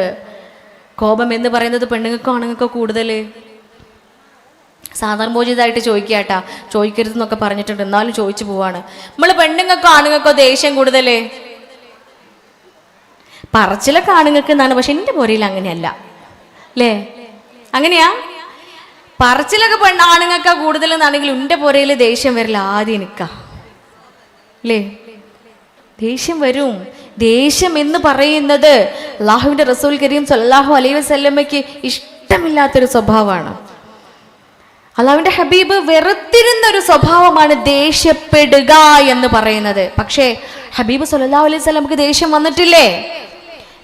കോപം എന്ന് പറയുന്നത് പെണ്ണുങ്ങൾക്കോ ആണുങ്ങൾക്കോ കൂടുതൽ? സാധാരണബോധിതമായിട്ട് ചോദിക്കാട്ടാ, ചോദിക്കരുതെന്നൊക്കെ പറഞ്ഞിട്ടുണ്ട്, എന്നാലും ചോദിച്ചു പോവാണ്. നമ്മൾ പെണ്ണുങ്ങൾക്കോ ആണുങ്ങൾക്കോ ദേഷ്യം കൂടുതൽ? പറച്ചിലൊക്കെ ആണുങ്ങൾക്ക് എന്നാണ്, പക്ഷെ എൻ്റെ പോരയിൽ അങ്ങനെയല്ല അല്ലേ? അങ്ങനെയാ? പറച്ചിലൊക്കെ ആണുങ്ങൾക്കാ കൂടുതൽ എന്നാണെങ്കിൽ എൻ്റെ പോരയിൽ ദേഷ്യം വരില്ല, ആദ്യം നിൽക്ക അല്ലേ? ദേഷ്യം വരും. ദേഷ്യം എന്ന് പറയുന്നത് അല്ലാഹുവിൻ്റെ റസൂൽ കരീം സ്വല്ലല്ലാഹു അലൈഹി വസല്ലമയ്ക്ക് ഇഷ്ടമില്ലാത്തൊരു സ്വഭാവമാണ്. അള്ളാഹുവിന്റെ ഹബീബ് വെറുത്തിരുന്ന ഒരു സ്വഭാവമാണ് ദേഷ്യപ്പെടുക എന്ന് പറയുന്നത്. പക്ഷേ ഹബീബ് സല്ലല്ലാഹു അലൈഹി വസല്ലമക്ക് ദേഷ്യം വന്നിട്ടില്ലേ?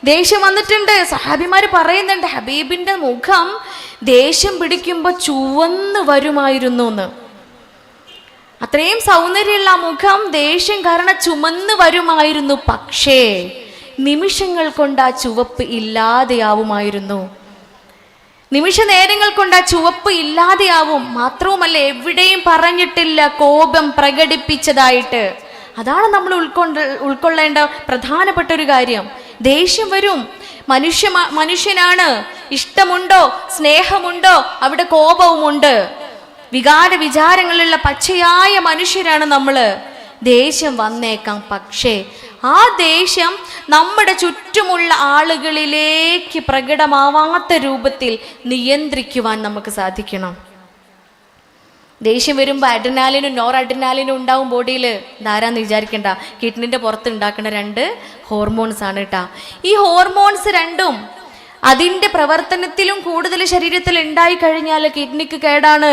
ദേഷ്യം വന്നിട്ടുണ്ട്. സഹാബിമാര് പറയുന്നുണ്ട് ഹബീബിന്റെ മുഖം ദേഷ്യം പിടിക്കുമ്പോൾ ചുവന്ന് വരുമായിരുന്നു എന്ന്. അത്രയും സൗന്ദര്യമുള്ള മുഖം ദേഷ്യം കാരണം ചുമന്ന് വരുമായിരുന്നു. പക്ഷേ നിമിഷങ്ങൾ കൊണ്ട് ആ ചുവപ്പ് ഇല്ലാതെയാവുമായിരുന്നു. നിമിഷ നേരങ്ങൾ കൊണ്ട് ആ ചുവപ്പ് ഇല്ലാതെയാവും. മാത്രവുമല്ല, എവിടെയും പറഞ്ഞിട്ടില്ല കോപം പ്രകടിപ്പിച്ചതായിട്ട്. അതാണ് നമ്മൾ ഉൾക്കൊള്ളേണ്ട പ്രധാനപ്പെട്ട ഒരു കാര്യം. ദേഷ്യം വരും. മനുഷ്യനാണ്. ഇഷ്ടമുണ്ടോ സ്നേഹമുണ്ടോ അവിടെ കോപവുമുണ്ട്. വിചാരങ്ങളുള്ള പച്ചയായ മനുഷ്യരാണ് നമ്മള്. ദേഷ്യം വന്നേക്കാം. പക്ഷേ ആ ദേഷ്യം നമ്മുടെ ചുറ്റുമുള്ള ആളുകളിലേക്ക് പ്രകടമാവാത്ത രൂപത്തിൽ നിയന്ത്രിക്കുവാൻ നമുക്ക് സാധിക്കണം. ദേഷ്യം വരുമ്പോൾ അഡ്രിനാലിനും നോർ അഡ്രിനാലിനും ഉണ്ടാവും ബോഡിയിൽ. ധാരാന്ന് വിചാരിക്കണ്ട, കിഡ്നിന്റെ പുറത്ത് ഉണ്ടാക്കുന്ന 2 ഹോർമോൺസ് ആണ് കേട്ടാ. ഈ ഹോർമോൺസ് രണ്ടും അതിൻ്റെ പ്രവർത്തനത്തിലും കൂടുതൽ ശരീരത്തിൽ ഉണ്ടായി കഴിഞ്ഞാൽ കിഡ്നിക്ക് കേടാണ്,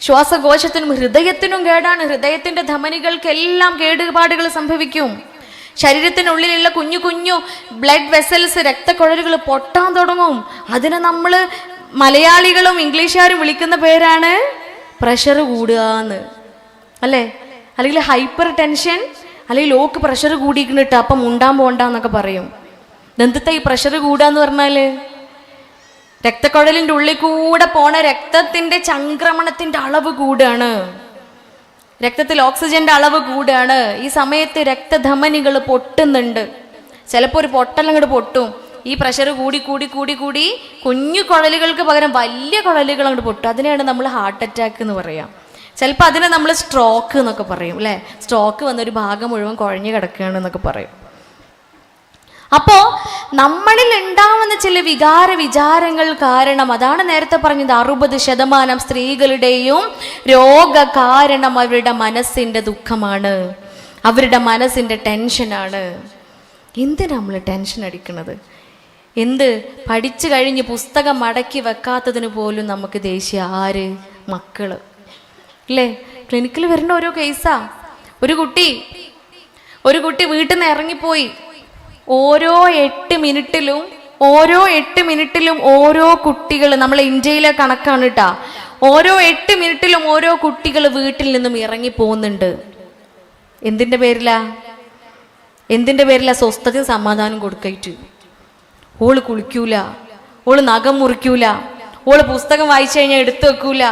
ശ്വാസകോശത്തിനും ഹൃദയത്തിനും കേടാണ്. ഹൃദയത്തിന്റെ ധമനികൾക്കെല്ലാം കേടുപാടുകൾ സംഭവിക്കും. ശരീരത്തിനുള്ളിലുള്ള കുഞ്ഞു കുഞ്ഞു ബ്ലഡ് വെസൽസ്, രക്തക്കുഴലുകൾ പൊട്ടാൻ തുടങ്ങും. അതിനെ നമ്മൾ മലയാളികളും ഇംഗ്ലീഷുകാരും വിളിക്കുന്ന പേരാണ് പ്രഷർ കൂടുക എന്ന്, അല്ലേ? അല്ലെങ്കിൽ ഹൈപ്പർ ടെൻഷൻ, അല്ലെങ്കിൽ ലോക്ക് പ്രഷർ കൂടിയിട്ട് അപ്പം ഉണ്ടാൻ പോണ്ടെന്നൊക്കെ പറയും. എന്തിട്ടാ ഈ പ്രഷർ കൂടുക എന്ന് പറഞ്ഞാല്? രക്തക്കുഴലിൻ്റെ ഉള്ളിൽ കൂടെ പോണ രക്തത്തിന്റെ ചംക്രമണത്തിന്റെ അളവ് കൂടുകയാണ്. രക്തത്തിൽ ഓക്സിജന്റെ അളവ് കൂടുകയാണ്. ഈ സമയത്ത് രക്തധമനികൾ പൊട്ടുന്നുണ്ട്. ചിലപ്പോൾ ഒരു പൊട്ടലങ്ങോട്ട് പൊട്ടും. ഈ പ്രഷർ കൂടി കൂടി കൂടി കൂടി കുഞ്ഞു കുഴലുകൾക്ക് പകരം വലിയ കുഴലുകൾ അങ്ങോട്ട് പൊട്ടും. അതിനെയാണ് നമ്മൾ ഹാർട്ട് അറ്റാക്ക് എന്ന് പറയാം. ചിലപ്പോൾ അതിനെ നമ്മൾ സ്ട്രോക്ക് എന്നൊക്കെ പറയും, അല്ലേ? സ്ട്രോക്ക് വന്നൊരു ഭാഗം മുഴുവൻ കുഴഞ്ഞു കിടക്കുകയാണ് എന്നൊക്കെ പറയും. അപ്പോ നമ്മളിൽ ഉണ്ടാവുന്ന ചില വിചാരങ്ങൾ കാരണം, അതാണ് നേരത്തെ പറഞ്ഞത്, 60% സ്ത്രീകളുടെയും രോഗ കാരണം അവരുടെ മനസ്സിന്റെ ദുഃഖമാണ്, അവരുടെ മനസ്സിന്റെ ടെൻഷനാണ്. എന്തിനാ നമ്മൾ ടെൻഷൻ അടിക്കുന്നത്? എന്ത് പഠിച്ചു കഴിഞ്ഞ് പുസ്തകം മടക്കി വെക്കാത്തതിന് പോലും നമുക്ക് ദേഷ്യ. ആര്? മക്കള്, അല്ലേ? ക്ലിനിക്കിൽ വരുന്ന ഓരോ കേസാ. ഒരു കുട്ടി വീട്ടിൽ നിന്ന് ഇറങ്ങിപ്പോയി. ഓരോ 8 മിനിറ്റിലും ഓരോ കുട്ടികൾ, നമ്മളെ ഇന്ത്യയിലെ കണക്കാണ് കേട്ടാ, ഓരോ 8 മിനിറ്റിലും ഓരോ കുട്ടികൾ വീട്ടിൽ നിന്നും ഇറങ്ങി പോകുന്നുണ്ട്. എന്തിന്റെ പേരിലാ? സ്വസ്ഥതയും സമാധാനം കൊടുക്കയിട്ട്. ഓള് കുളിക്കൂല, ഓള് നഖം മുറിക്കൂല, ഓള് പുസ്തകം വായിച്ചു കഴിഞ്ഞാൽ എടുത്തു വെക്കൂല,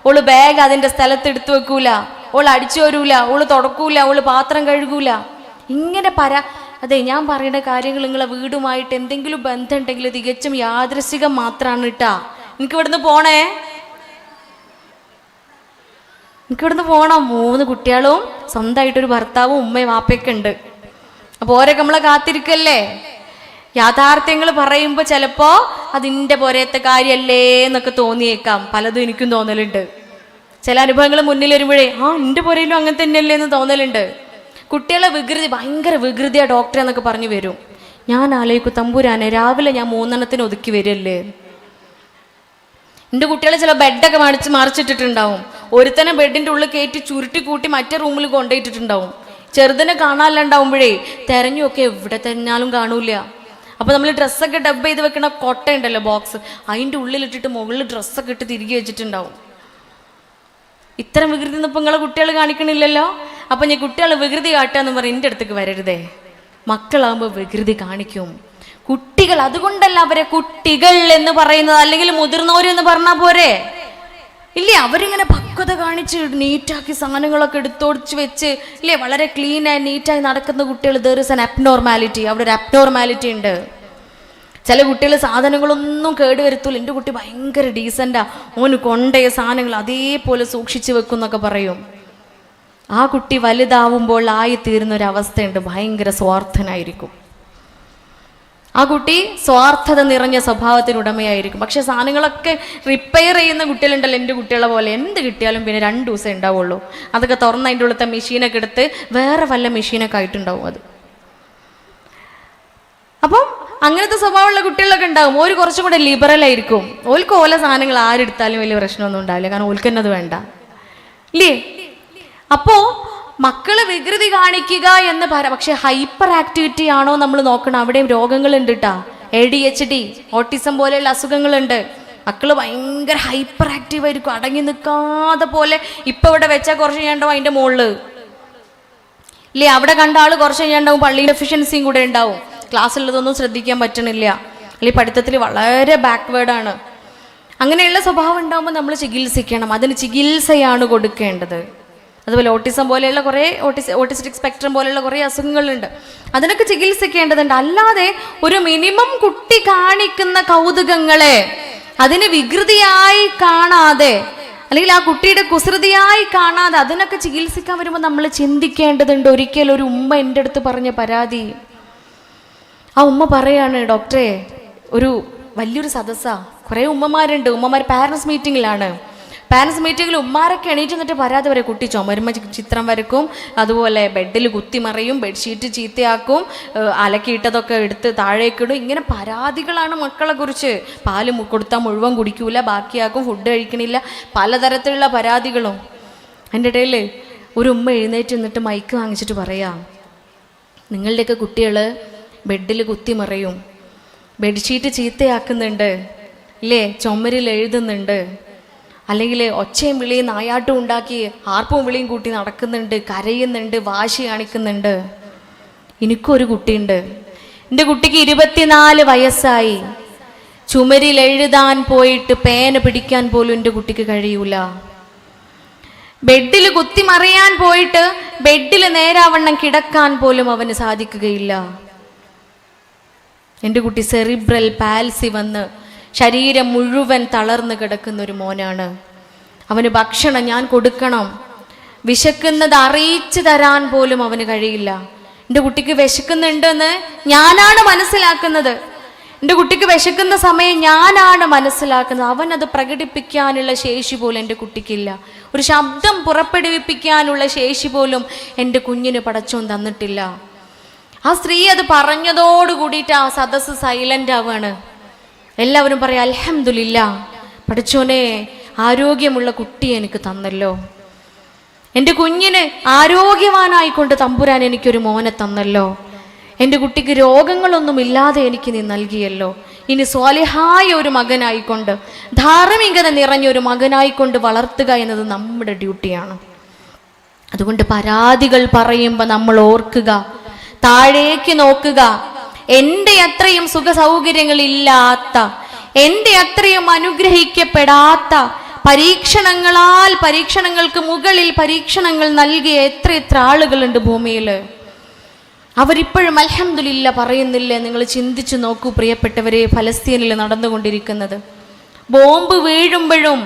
ഓള് ബാഗ് അതിന്റെ സ്ഥലത്ത് എടുത്തു വെക്കൂല, ഓള് അടിച്ചു വരൂല, ഓള് തുടക്കൂല, ഓള് പാത്രം കഴുകൂല. ഇങ്ങനെ അതെ, ഞാൻ പറയുന്ന കാര്യങ്ങൾ നിങ്ങളെ വീടുമായിട്ട് എന്തെങ്കിലും ബന്ധം ഉണ്ടെങ്കിൽ തികച്ചും യാദൃശികം മാത്രമാണ് കേട്ടാ. എനിക്ക് ഇവിടുന്ന് പോണം. 3 കുട്ടികളും സ്വന്തമായിട്ടൊരു ഭർത്താവും ഉമ്മയും വാപ്പയൊക്കെ ഉണ്ട്. അപ്പൊ ഓരൊക്കെ നമ്മളെ കാത്തിരിക്കല്ലേ? യാഥാർത്ഥ്യങ്ങൾ പറയുമ്പോൾ ചിലപ്പോ അതിൻ്റെ പോരത്തെ കാര്യമല്ലേ എന്നൊക്കെ തോന്നിയേക്കാം. പലതും എനിക്കും തോന്നലുണ്ട്. ചില അനുഭവങ്ങൾ മുന്നിൽ വരുമ്പോഴേ എൻ്റെ പുരയിലും അങ്ങനെ തന്നെയല്ലേ എന്ന് തോന്നലുണ്ട്. കുട്ടികളെ ഭയങ്കര വികൃതിയാ ഡോക്ടറെ എന്നൊക്കെ പറഞ്ഞു വരും. ഞാൻ ആലോചിക്കും, തമ്പുരാനെ, രാവിലെ ഞാൻ 3 എണ്ണത്തിന് ഒതുക്കി വരില്ലേ? എൻ്റെ കുട്ടികളെ ചില ബെഡൊക്കെ മറിച്ചിട്ടിട്ടുണ്ടാവും. ഒരുത്തനെ ബെഡിൻ്റെ ഉള്ളിൽ കയറ്റി ചുരുട്ടി കൂട്ടി മറ്റേ റൂമിൽ കൊണ്ടുപോയിട്ടിട്ടുണ്ടാവും. ചെറുതിനെ കാണാനില്ലാണ്ടാവുമ്പോഴേ തെരഞ്ഞുമൊക്കെ എവിടെ തെരഞ്ഞാലും കാണൂല. അപ്പോൾ നമ്മൾ ഡ്രസ്സൊക്കെ ഡബ് ചെയ്ത് വെക്കണ കൊട്ടയുണ്ടല്ലോ, ബോക്സ്, അതിൻ്റെ ഉള്ളിലിട്ടിട്ട് മുകളിൽ ഡ്രസ്സൊക്കെ ഇട്ട് തിരികെ വെച്ചിട്ടുണ്ടാവും. ഇത്തരം വികൃതി ഒന്നും ഇപ്പം നിങ്ങളെ കുട്ടികൾ കാണിക്കണില്ലല്ലോ. അപ്പം ഞാൻ കുട്ടികളെ വികൃതി കാട്ടാന്ന് പറഞ്ഞ് എൻ്റെ അടുത്തേക്ക് വരരുതേ. മക്കളാകുമ്പോൾ വികൃതി കാണിക്കും. കുട്ടികൾ, അതുകൊണ്ടല്ല അവരെ കുട്ടികൾ എന്ന് പറയുന്നത്, അല്ലെങ്കിൽ മുതിർന്നവരെന്ന് പറഞ്ഞാൽ പോരെ? ഇല്ലേ, അവരിങ്ങനെ പക്വത കാണിച്ച് നീറ്റാക്കി സാധനങ്ങളൊക്കെ എടുത്തോടിച്ച് വെച്ച്, ഇല്ലേ, വളരെ ക്ലീനായി നീറ്റായി നടക്കുന്ന കുട്ടികൾ. There is an abnormality. അവിടെ ഒരു അബ്നോർമാലിറ്റി ഉണ്ട്. ചില കുട്ടികൾ സാധനങ്ങളൊന്നും കേടുവരുത്തൂല. എൻ്റെ കുട്ടി ഭയങ്കര ഡീസൻ്റാ, ഓന് കൊണ്ടേ സാധനങ്ങൾ അതേപോലെ സൂക്ഷിച്ചു വെക്കും എന്നൊക്കെ പറയും. ആ കുട്ടി വലുതാവുമ്പോൾ ആയിത്തീരുന്നൊരവസ്ഥയുണ്ട്, ഭയങ്കര സ്വാർത്ഥനായിരിക്കും. ആ കുട്ടി സ്വാർത്ഥത നിറഞ്ഞ സ്വഭാവത്തിനുടമയായിരിക്കും. പക്ഷെ സാധനങ്ങളൊക്കെ റിപ്പയർ ചെയ്യുന്ന കുട്ടികളുണ്ടല്ലോ, എൻ്റെ കുട്ടികളെ പോലെ. എന്ത് കിട്ടിയാലും പിന്നെ 2 ദിവസം ഉണ്ടാവുള്ളൂ. അതൊക്കെ തുറന്ന് അതിൻ്റെ ഉള്ളത്തെ മെഷീനൊക്കെ എടുത്ത് വേറെ വല്ല മെഷീനൊക്കെ ആയിട്ടുണ്ടാവും അത്. അപ്പം അങ്ങനത്തെ സ്വഭാവമുള്ള കുട്ടികളൊക്കെ ഉണ്ടാവും. ഓര് കുറച്ചും കൂടെ ലിബറൽ ആയിരിക്കും. ഓൽക്ക് ഓല സാധനങ്ങൾ ആരെടുത്താലും വലിയ പ്രശ്നമൊന്നും ഉണ്ടാവില്ല, കാരണം ഓൽക്ക് തന്നെ അത് വേണ്ട ഇല്ലേ. അപ്പോ മക്കള് വികൃതി കാണിക്കുക എന്ന് പക്ഷെ ഹൈപ്പർ ആക്ടിവിറ്റി ആണോ നമ്മൾ നോക്കണം. അവിടെയും രോഗങ്ങളുണ്ട് കേട്ടാ. ADHD, ഓട്ടിസം പോലെയുള്ള അസുഖങ്ങളുണ്ട്. മക്കള് ഭയങ്കര ഹൈപ്പർ ആക്റ്റീവ് ആയിരിക്കും, അടങ്ങി നിൽക്കാതെ പോലെ. ഇപ്പൊ ഇവിടെ വെച്ചാൽ കുറച്ച് ചെയ്യണ്ടാവും അതിന്റെ മുകളില് ഇല്ലേ, അവിടെ കണ്ട ആള് കുറച്ച് ചെയ്യണ്ടാവും, പള്ളിയിൽ എഫിഷ്യൻസിയും കൂടെ ഉണ്ടാവും. ക്ലാസ്സിലുള്ളതൊന്നും ശ്രദ്ധിക്കാൻ പറ്റണില്ല, അല്ലെങ്കിൽ പഠിത്തത്തിൽ വളരെ ബാക്ക്വേർഡാണ്. അങ്ങനെയുള്ള സ്വഭാവം ഉണ്ടാകുമ്പോൾ നമ്മൾ ചികിത്സിക്കണം. അതിന് ചികിത്സയാണ് കൊടുക്കേണ്ടത്. അതുപോലെ ഓട്ടിസം പോലെയുള്ള കുറേ ഓട്ടിസ്റ്റിക് സ്പെക്ട്രം പോലെയുള്ള കുറേ അസുഖങ്ങളുണ്ട്, അതിനൊക്കെ ചികിത്സിക്കേണ്ടതുണ്ട്. അല്ലാതെ ഒരു മിനിമം കുട്ടി കാണിക്കുന്ന കൗതുകങ്ങളെ അതിന് വികൃതിയായി കാണാതെ, അല്ലെങ്കിൽ ആ കുട്ടിയുടെ കുസൃതിയായി കാണാതെ അതിനൊക്കെ ചികിത്സിക്കാൻ വരുമ്പോൾ നമ്മൾ ചിന്തിക്കേണ്ടതുണ്ട്. ഒരിക്കലും ഒരു ഉമ്മ എൻ്റെ അടുത്ത് പറഞ്ഞ പരാതി, ആ ഉമ്മ പറയാണ്, ഡോക്ടറെ, ഒരു വലിയൊരു സദസ്സാ, കുറേ ഉമ്മമാരുണ്ട്, ഉമ്മമാർ പാരൻസ് മീറ്റിങ്ങിലാണ്. പാരൻസ് മീറ്റിങ്ങിൽ ഉമ്മാരൊക്കെ എണീറ്റ് നിന്നിട്ട് പരാതി പറയും. കുട്ടി ചുമരുമ ചിത്രം വരക്കും, അതുപോലെ ബെഡിൽ കുത്തിമറിയും, ബെഡ്ഷീറ്റ് ചീത്തയാക്കും, അലക്കിയിട്ടതൊക്കെ എടുത്ത് താഴേക്കിടും. ഇങ്ങനെ പരാതികളാണ് മക്കളെ കുറിച്ച്. പാല് കൊടുത്താൽ മുഴുവൻ കുടിക്കൂല, ബാക്കിയാക്കും, ഫുഡ് കഴിക്കണില്ല, പലതരത്തിലുള്ള പരാതികളും. എൻ്റെ ഇടയിൽ ഒരു ഉമ്മ എഴുന്നേറ്റ് നിന്നിട്ട് മൈക്ക് വാങ്ങിച്ചിട്ട് പറയാം, നിങ്ങളുടെയൊക്കെ കുട്ടികൾ ബെഡിൽ കുത്തിമറിയും, ബെഡ്ഷീറ്റ് ചീത്തയാക്കുന്നുണ്ട് ഇല്ലേ, ചുമരിൽ എഴുതുന്നുണ്ട്, അല്ലെങ്കിൽ ഒച്ചയും വിളിയും നായാട്ടും ഉണ്ടാക്കി ആർപ്പും വിളിയും കൂട്ടി നടക്കുന്നുണ്ട്, കരയുന്നുണ്ട്, വാശി കാണിക്കുന്നുണ്ട്. എനിക്കൊരു കുട്ടിയുണ്ട്, എൻ്റെ കുട്ടിക്ക് 24 വയസ്സായി. ചുമരിൽ എഴുതാൻ പോയിട്ട് പേന പിടിക്കാൻ പോലും എൻ്റെ കുട്ടിക്ക് കഴിയൂല. ബെഡിൽ കുത്തിമറിയാൻ പോയിട്ട് ബെഡിൽ നേരാവണ്ണം കിടക്കാൻ പോലും അവന് സാധിക്കുകയില്ല. എൻ്റെ കുട്ടി സെറിബ്രൽ പാൽസി വന്ന് ശരീരം മുഴുവൻ തളർന്നു കിടക്കുന്ന ഒരു മോനാണ്. അവന് ഭക്ഷണം ഞാൻ കൊടുക്കണം, വിശക്കുന്നത് അറിയിച്ചു തരാൻ പോലും അവന് കഴിയില്ല. എൻ്റെ കുട്ടിക്ക് വിശക്കുന്നുണ്ടെന്ന് ഞാനാണ് മനസ്സിലാക്കുന്നത്. എൻ്റെ കുട്ടിക്ക് വിശക്കുന്ന സമയം ഞാനാണ് മനസ്സിലാക്കുന്നത്. അവനത് പ്രകടിപ്പിക്കാനുള്ള ശേഷി പോലും എൻ്റെ കുട്ടിക്കില്ല. ഒരു ശബ്ദം പുറപ്പെടുവിപ്പിക്കാനുള്ള ശേഷി പോലും എൻ്റെ കുഞ്ഞിന് പടച്ചോൻ തന്നിട്ടില്ല. ആ സ്ത്രീ അത് പറഞ്ഞതോട് കൂടിയിട്ട് ആ സദസ്സ് സൈലന്റ് ആവാണ്. എല്ലാവരും പറയാം, അൽഹംദുലില്ലാ, പടച്ചോനെ ആരോഗ്യമുള്ള കുട്ടിയെ എനിക്ക് തന്നല്ലോ, എൻ്റെ കുഞ്ഞിന് ആരോഗ്യവാനായിക്കൊണ്ട് തമ്പുരാൻ എനിക്കൊരു മോനെ തന്നല്ലോ, എൻ്റെ കുട്ടിക്ക് രോഗങ്ങളൊന്നുമില്ലാതെ എനിക്ക് നീ നൽകിയല്ലോ. ഇനി സ്വാലിഹായ ഒരു മകനായിക്കൊണ്ട്, ധാർമ്മികത നിറഞ്ഞൊരു മകനായിക്കൊണ്ട് വളർത്തുക എന്നത് നമ്മുടെ ഡ്യൂട്ടിയാണ്. അതുകൊണ്ട് പരാതികൾ പറയുമ്പോൾ നമ്മൾ ഓർക്കുക, താഴേക്ക് നോക്കുക. എൻ്റെ അത്രയും സുഖ സൗകര്യങ്ങളില്ലാത്ത, എൻ്റെ അത്രയും അനുഗ്രഹിക്കപ്പെടാത്ത, പരീക്ഷണങ്ങൾക്ക് മുകളിൽ പരീക്ഷണങ്ങൾ നൽകിയ എത്ര ആളുകളുണ്ട് ഭൂമിയിൽ. അവരിപ്പോഴും അൽഹംദുലില്ലാ പറയുന്നില്ല. നിങ്ങൾ ചിന്തിച്ചു നോക്കൂ പ്രിയപ്പെട്ടവരെ, ഫലസ്തീനിൽ നടന്നുകൊണ്ടിരിക്കുന്നത്. ബോംബ് വീഴുമ്പോഴും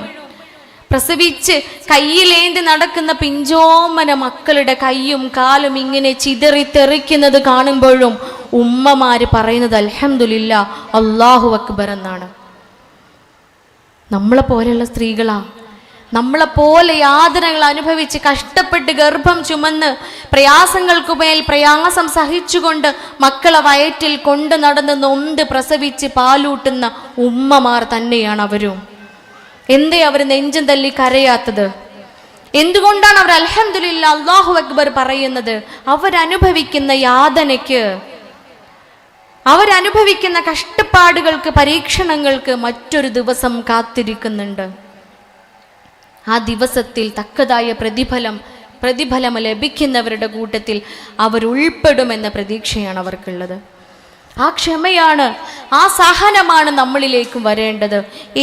പ്രസവിച്ച് കയ്യിലേന്തി നടക്കുന്ന പിഞ്ചോമന മക്കളുടെ കയ്യും കാലും ഇങ്ങനെ ചിതറിത്തെറിക്കുന്നത് കാണുമ്പോഴും ഉമ്മമാര് പറയുന്നത് അൽഹംദുലില്ലാ, അല്ലാഹു അക്ബർ എന്നാണ്. നമ്മളെ പോലെയുള്ള സ്ത്രീകളാ, നമ്മളെപ്പോലെ യാതനകൾ അനുഭവിച്ച് കഷ്ടപ്പെട്ട് ഗർഭം ചുമന്ന് പ്രയാസങ്ങൾക്ക് മേൽ പ്രയാസം സഹിച്ചുകൊണ്ട് മക്കളെ വയറ്റിൽ കൊണ്ട് നടന്ന് നൊന്ത് പ്രസവിച്ച് പാലൂട്ടുന്ന ഉമ്മമാർ തന്നെയാണ് അവരും. എന്തേ അവർ നെഞ്ചും തല്ലി കരയാത്തത്? എന്തുകൊണ്ടാണ് അവർ അൽഹംദുലില്ലാ അല്ലാഹു അക്ബർ പറയുന്നത്? അവരനുഭവിക്കുന്ന യാതനയ്ക്ക്, അവരനുഭവിക്കുന്ന കഷ്ടപ്പാടുകൾക്ക്, പരീക്ഷണങ്ങൾക്ക് മറ്റൊരു ദിവസം കാത്തിരിക്കുന്നുണ്ട്. ആ ദിവസത്തിൽ തക്കതായ പ്രതിഫലം ലഭിക്കുന്നവരുടെ കൂട്ടത്തിൽ അവരുൾപ്പെടുമെന്ന പ്രതീക്ഷയാണ് അവർക്കുള്ളത്. ആ ക്ഷമയാണ്, ആ സഹനമാണ് നമ്മളിലേക്കും വരേണ്ടത്.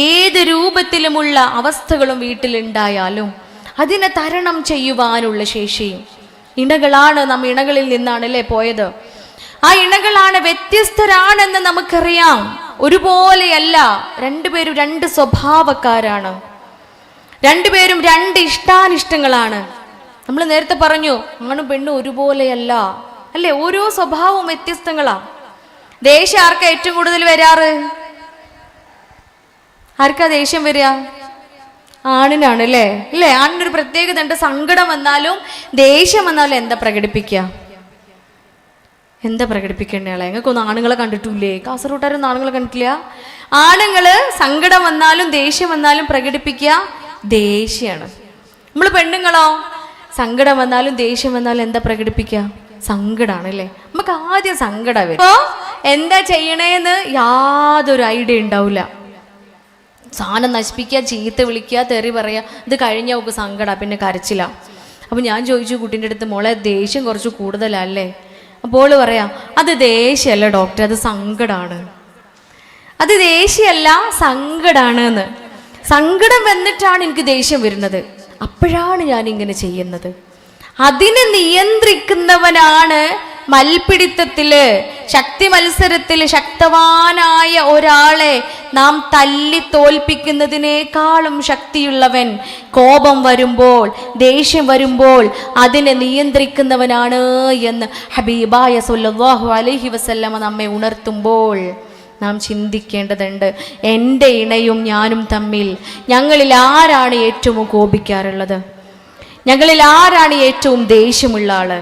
ഏത് രൂപത്തിലുമുള്ള അവസ്ഥകളും വീട്ടിലുണ്ടായാലും അതിനെ തരണം ചെയ്യുവാനുള്ള ശേഷിയും. ഇണകളാണ്, നാം ഇണകളിൽ നിന്നാണ് അല്ലേ പോയത്. ആ ഇണകളാണ്, വ്യത്യസ്തരാണെന്ന് നമുക്കറിയാം. ഒരുപോലെയല്ല, രണ്ടുപേരും രണ്ട് സ്വഭാവക്കാരാണ്, രണ്ടുപേരും രണ്ട് ഇഷ്ടാനിഷ്ടങ്ങളാണ്. നമ്മൾ നേരത്തെ പറഞ്ഞു, ആണും പെണ്ണും ഒരുപോലെയല്ല അല്ലേ, ഓരോ സ്വഭാവവും വ്യത്യസ്തങ്ങളാ. ദേഷ്യം ആർക്കാ ഏറ്റവും കൂടുതൽ വരാറ്? ആർക്കാ ദേഷ്യം വരിക? ആണിനാണ് അല്ലേ. അല്ലേ, ആണിനൊരു പ്രത്യേകത ഉണ്ട്. സങ്കടം വന്നാലും ദേഷ്യം വന്നാലും എന്താ പ്രകടിപ്പിക്കുക? എന്താ പ്രകടിപ്പിക്കേണ്ടയാളെ? ഞങ്ങൾക്കൊന്നും ആണുങ്ങളെ കണ്ടിട്ടില്ലേ? കാസർഗോട്ടുകാരൊന്നും ആണുങ്ങളെ കണ്ടിട്ടില്ല. ആണുങ്ങള് സങ്കടം വന്നാലും ദേഷ്യം വന്നാലും പ്രകടിപ്പിക്കുക ദേഷ്യമാണ്. നമ്മൾ പെണ്ണുങ്ങളോ സങ്കടം വന്നാലും ദേഷ്യം വന്നാലും എന്താ പ്രകടിപ്പിക്കുക? സങ്കടമാണ് അല്ലേ? നമുക്ക് ആദ്യം സങ്കടം വരും. അപ്പോൾ എന്താ ചെയ്യണേന്ന് യാതൊരു ഐഡിയ ഉണ്ടാവില്ല. സാധനം നശിപ്പിക്കുക, ചീത്ത വിളിക്കുക, തെറി പറയുക, ഇത് കഴിഞ്ഞാൽ നമുക്ക് സങ്കടം, പിന്നെ കരച്ചില്ല. അപ്പം ഞാൻ ചോദിച്ചു കുട്ടീൻ്റെ അടുത്ത്, മോളെ ദേഷ്യം കുറച്ച് കൂടുതലല്ലേ? അപ്പോൾ പറയാം, അത് ദേഷ്യമല്ല ഡോക്ടർ, അത് സങ്കടമാണ്. അത് ദേഷ്യമല്ല സങ്കടമാണ് എന്ന്. സങ്കടം വന്നിട്ടാണ് എനിക്ക് ദേഷ്യം വരുന്നത്, അപ്പോഴാണ് ഞാൻ ഇങ്ങനെ ചെയ്യുന്നത്. അതിനെ നിയന്ത്രിക്കുന്നവനാണ് മൽപിടിത്തത്തില്, ശക്തി മത്സരത്തിൽ ശക്തവാനായ ഒരാളെ നാം തല്ലി തോൽപ്പിക്കുന്നതിനേക്കാളും ശക്തിയുള്ളവൻ. കോപം വരുമ്പോൾ, ദേഷ്യം വരുമ്പോൾ അതിനെ നിയന്ത്രിക്കുന്നവനാണ് എന്ന് ഹബീബായ സല്ലല്ലാഹു അലൈഹി വസല്ലമ നമ്മെ ഉണർത്തുമ്പോൾ നാം ചിന്തിക്കേണ്ടതുണ്ട്. എൻ്റെ ഇണയും ഞാനും തമ്മിൽ ഞങ്ങളിൽ ആരാണ് ഏറ്റവും കോപിക്കാറുള്ളത്? ഞങ്ങളിൽ ആരാണ് ഏറ്റവും ദേഷ്യമുള്ള ആള്?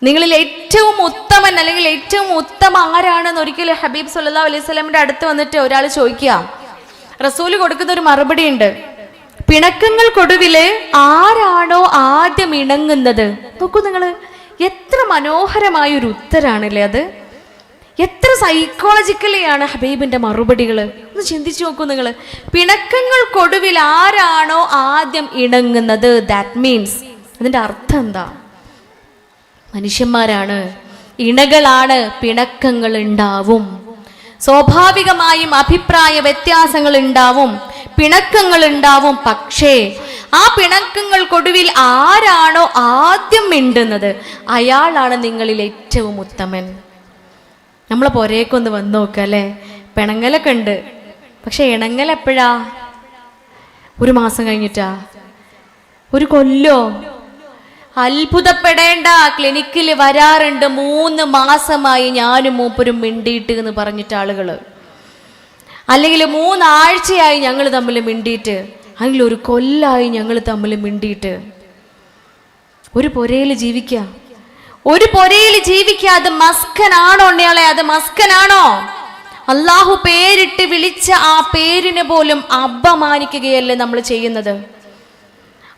നിങ്ങളിൽ ഏറ്റവും ഉത്തമൻ അല്ലെങ്കിൽ ഏറ്റവും ഉത്തമ ആരാണെന്ന് ഒരിക്കലും ഹബീബ് സല്ലല്ലാഹു അലൈഹി വസല്ലമയുടെ അടുത്ത് വന്നിട്ട് ഒരാൾ ചോദിക്കുക. റസൂല് കൊടുക്കുന്ന ഒരു മറുപടി ഉണ്ട്. പിണക്കങ്ങൾക്കൊടുവില് ആരാണോ ആദ്യം ഇണങ്ങുന്നത്? നോക്കൂ നിങ്ങൾ, എത്ര മനോഹരമായ ഒരു ഉത്തരാണല്ലേ അത്. എത്ര സൈക്കോളജിക്കലിയാണ് ഹബീബിന്റെ മറുപടികൾ. ഒന്ന് ചിന്തിച്ചു നോക്കൂ നിങ്ങൾ. പിണക്കങ്ങൾക്കൊടുവിൽ ആരാണോ ആദ്യം ഇണങ്ങുന്നത്, ദാറ്റ് മീൻസ് അതിന്റെ അർത്ഥം എന്താ? മനുഷ്യന്മാരാണ്, ഇണകളാണ്, പിണക്കങ്ങൾ ഉണ്ടാവും. സ്വാഭാവികമായും അഭിപ്രായ വ്യത്യാസങ്ങൾ ഉണ്ടാവും, പിണക്കങ്ങൾ ഉണ്ടാവും. പക്ഷേ ആ പിണക്കങ്ങൾക്കൊടുവിൽ ആരാണോ ആദ്യം മിണ്ടുന്നത് അയാളാണ് നിങ്ങളിൽ ഏറ്റവും ഉത്തമൻ. നമ്മളെ പുരയൊക്കൊന്ന് വന്ന് നോക്കല്ലേ, പിണങ്ങലൊക്കെ ഉണ്ട്, പക്ഷെ ഇണങ്ങൽ എപ്പോഴാ? ഒരു മാസം കഴിഞ്ഞിട്ടാ? ഒരു കൊല്ലോ? അത്ഭുതപ്പെടേണ്ട, ക്ലിനിക്കിൽ വരാറുണ്ട് 3 മാസമായി ഞാനും മൂപ്പരും മിണ്ടിയിട്ട് എന്ന് പറഞ്ഞിട്ട് ആളുകള്, അല്ലെങ്കിൽ 3 ആഴ്ചയായി ഞങ്ങൾ തമ്മിൽ മിണ്ടിയിട്ട്, അല്ലെങ്കിൽ 1 കൊല്ലായി ഞങ്ങൾ തമ്മിൽ മിണ്ടിയിട്ട്. ഒരു പുരയിൽ ജീവിക്കുക, ഒരു പുരയിൽ ജീവിക്കുക. അത് മസ്കനാണോ ഉണ്ണയാളെ? അത് മസ്കനാണോ? അള്ളാഹു പേരിട്ട് വിളിച്ച ആ പേരിനെ പോലും അപമാനിക്കുകയല്ലേ നമ്മൾ ചെയ്യുന്നത്?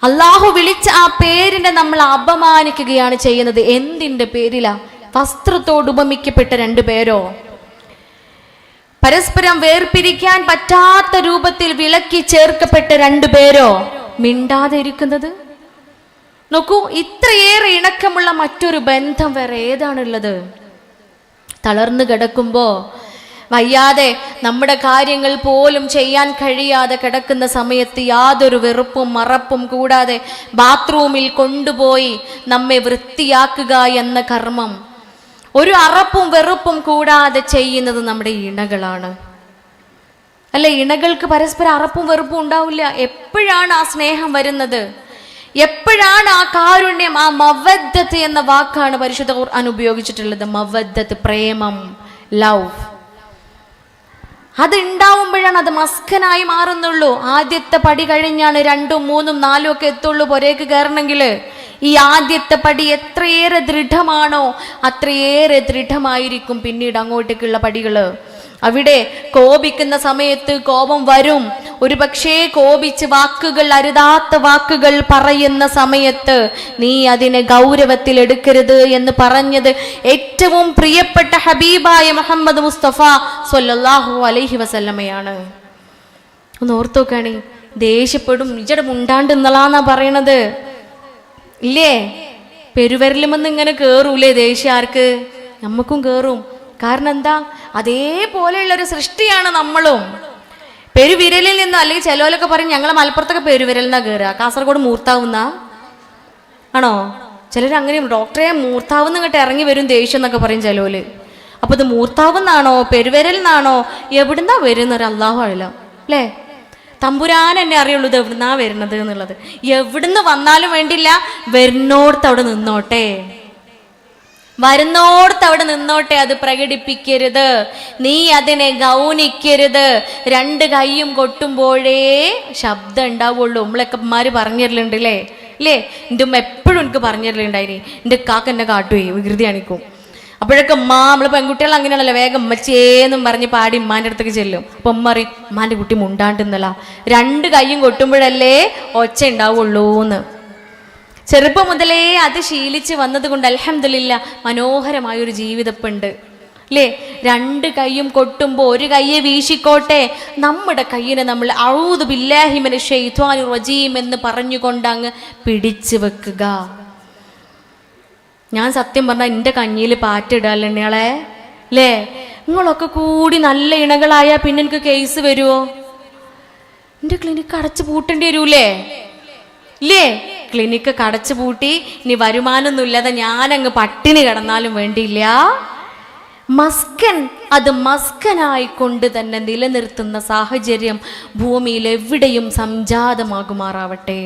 അള്ളാഹു വിളിച്ച ആ പേരിനെ നമ്മൾ അപമാനിക്കുകയാണ് ചെയ്യുന്നത്. എന്തിന്റെ പേരിലാ? വസ്ത്രത്തോട് ഉപമിക്കപ്പെട്ട 2 പേരോ, പരസ്പരം വേർപിരിക്കാൻ പറ്റാത്ത രൂപത്തിൽ വിളക്കി ചേർക്കപ്പെട്ട 2 പേരോ മിണ്ടാതെ ഇരിക്കുന്നത്? നോക്കൂ, ഇത്രയേറെ ഇണക്കമുള്ള മറ്റൊരു ബന്ധം വേറെ ഏതാണുള്ളത്? തളർന്നു കിടക്കുമ്പോ, വയ്യാതെ നമ്മുടെ കാര്യങ്ങൾ പോലും ചെയ്യാൻ കഴിയാതെ കിടക്കുന്ന സമയത്ത് യാതൊരു വെറുപ്പും മറപ്പും കൂടാതെ ബാത്റൂമിൽ കൊണ്ടുപോയി നമ്മെ വൃത്തിയാക്കുക എന്ന കർമ്മം ഒരു അറപ്പും വെറുപ്പും കൂടാതെ ചെയ്യുന്നത് നമ്മുടെ ഇണകളാണ്. അല്ലെ? ഇണകൾക്ക് പരസ്പരം അറപ്പും വെറുപ്പും ഉണ്ടാവില്ല. എപ്പോഴാണ് ആ സ്നേഹം വരുന്നത്? എപ്പോഴാണ് ആ കാരുണ്യം? ആ മവദ്ദത്ത് എന്ന വാക്കാണ് പരിശുദ്ധ ഖുർആൻ ഉപയോഗിച്ചിട്ടുള്ളത്. മവദ്ദത്ത്, പ്രേമം, ലവ്. അത് ഉണ്ടാവുമ്പോഴാണ് അത് മസ്കനായി മാറുന്നുള്ളൂ. ആദ്യത്തെ പടി കഴിഞ്ഞാണ് 2ഉം 3ഉം 4ഉം ഒക്കെ എത്തുള്ളൂ പുരേക്ക് കയറണമെങ്കിൽ. ഈ ആദ്യത്തെ പടി എത്രയേറെ ദൃഢമാണോ അത്രയേറെ ദൃഢമായിരിക്കും പിന്നീട് അങ്ങോട്ടേക്കുള്ള പടികള്. അവിടെ കോപിക്കുന്ന സമയത്ത് കോപം വരും. ഒരു പക്ഷേ കോപിച്ച് വാക്കുകൾ, അരുതാത്ത വാക്കുകൾ പറയുന്ന സമയത്ത് നീ അതിനെ ഗൗരവത്തിൽ എടുക്കരുത് എന്ന് പറഞ്ഞത് ഏറ്റവും പ്രിയപ്പെട്ട ഹബീബായ മുഹമ്മദ് മുസ്തഫ സ്വല്ലല്ലാഹു അലൈഹി വസല്ലമയാണ്. ഒന്ന് ഓർത്തു നോക്കാണി. ദേഷ്യപ്പെടും, ഇജടെ മുണ്ടാണ്ട് ഇന്നലാന്നാ പറയണത് ഇല്ലേ? പെരുവരലുമെന്ന് ഇങ്ങനെ കേറൂലേ ദേഷ്യം? ആർക്ക്? നമുക്കും കേറും. കാരണം എന്താ? അതേപോലെയുള്ളൊരു സൃഷ്ടിയാണ് നമ്മളും. പെരുവിരലിൽ നിന്നും, അല്ലെങ്കിൽ ചിലവരൊക്കെ പറയും ഞങ്ങളെ മലപ്പുറത്തൊക്കെ പെരുവിരലിനാ കയറുക, കാസർഗോഡ് മൂർത്താവുന്ന ആണോ? ചിലർ അങ്ങനെ, ഡോക്ടറെ മൂർത്താവുന്ന ഇങ്ങോട്ട് ഇറങ്ങി വരും ദേഷ്യം എന്നൊക്കെ പറയും ചിലവര്. അപ്പൊ ഇത് മൂർത്താവുന്നാണോ പെരുവിരൽ നിന്നാണോ എവിടുന്നാ വരുന്നൊരു അള്ളാഹു അഴലോ അല്ലേ? തമ്പുരാൻ എന്നെ അറിയുള്ളൂ ഇത് എവിടുന്നാ വരുന്നത് എന്നുള്ളത്. എവിടുന്ന് വന്നാലും വേണ്ടില്ല, വരുന്നോടത്ത് അവിടെ നിന്നോട്ടെ, വരുന്നോടത്ത് അവിടെ നിന്നോട്ടെ. അത് പ്രകടിപ്പിക്കരുത്, നീ അതിനെ ഗൗനിക്കരുത്. 2 കൈയും കൊട്ടുമ്പോഴേ ശബ്ദം ഉണ്ടാവുള്ളൂ. നമ്മളൊക്കെ അമ്മമാര് പറഞ്ഞു തരലുണ്ട് അല്ലേ? എൻ്റെ ഉമ്മ എപ്പോഴും എനിക്ക് പറഞ്ഞു തരലുണ്ടായിനി. എൻ്റെ കാക്ക എന്നെ കാട്ടുപോയി വികൃതി കാണിക്കും. അപ്പോഴൊക്കെ നമ്മൾ പെൺകുട്ടികൾ അങ്ങനെയാണല്ലോ, വേഗം ഉമ്മച്ചേന്നും പറഞ്ഞ് പാടി ഉമ്മാൻ്റെ അടുത്തേക്ക് ചെല്ലും. അപ്പം ഉമ്മ പറയും ഉമ്മാൻ്റെ കുട്ടി മുണ്ടാണ്ടുന്നല്ല, 2 കൈയും കൊട്ടുമ്പോഴല്ലേ ഒച്ച ഉണ്ടാവുള്ളൂന്ന്. ചെറുപ്പം മുതലേ അത് ശീലിച്ച് വന്നത് കൊണ്ട് അൽഹംദുലില്ലാ മനോഹരമായൊരു ജീവിതപ്പുണ്ട് അല്ലേ. 2 കൈയും കൊട്ടുമ്പോൾ 1 കൈയെ വീശിക്കോട്ടെ, നമ്മുടെ കയ്യിനെ നമ്മൾ അഊദു ബില്ലാഹി മിനശ് ശൈത്വാനിർ റജീം എന്ന് പറഞ്ഞുകൊണ്ട് അങ്ങ് പിടിച്ചു വെക്കുക. ഞാൻ സത്യം പറഞ്ഞാൽ എൻ്റെ കഞ്ഞിയിൽ പാറ്റിടാലെണ്ണയാളെ അല്ലേ. നിങ്ങളൊക്കെ കൂടി നല്ല ഇണകളായാൽ പിന്നെ എനിക്ക് കേസ് വരുമോ? എൻ്റെ ക്ലിനിക്ക് അടച്ചു പൂട്ടേണ്ടി വരൂലേ ഇല്ലേ? ക്ലിനിക്ക് കടച്ചു പൂട്ടി ഇനി വരുമാനമൊന്നുമില്ലാതെ ഞാനങ്ങ് പട്ടിണി കിടന്നാലും വേണ്ടിയില്ല. മസ്കൻ, അത് മസ്കനായിക്കൊണ്ട് തന്നെ നിലനിർത്തുന്ന സാഹചര്യം ഭൂമിയിൽ എവിടെയും സംജാതമാകുമാറാവട്ടെ.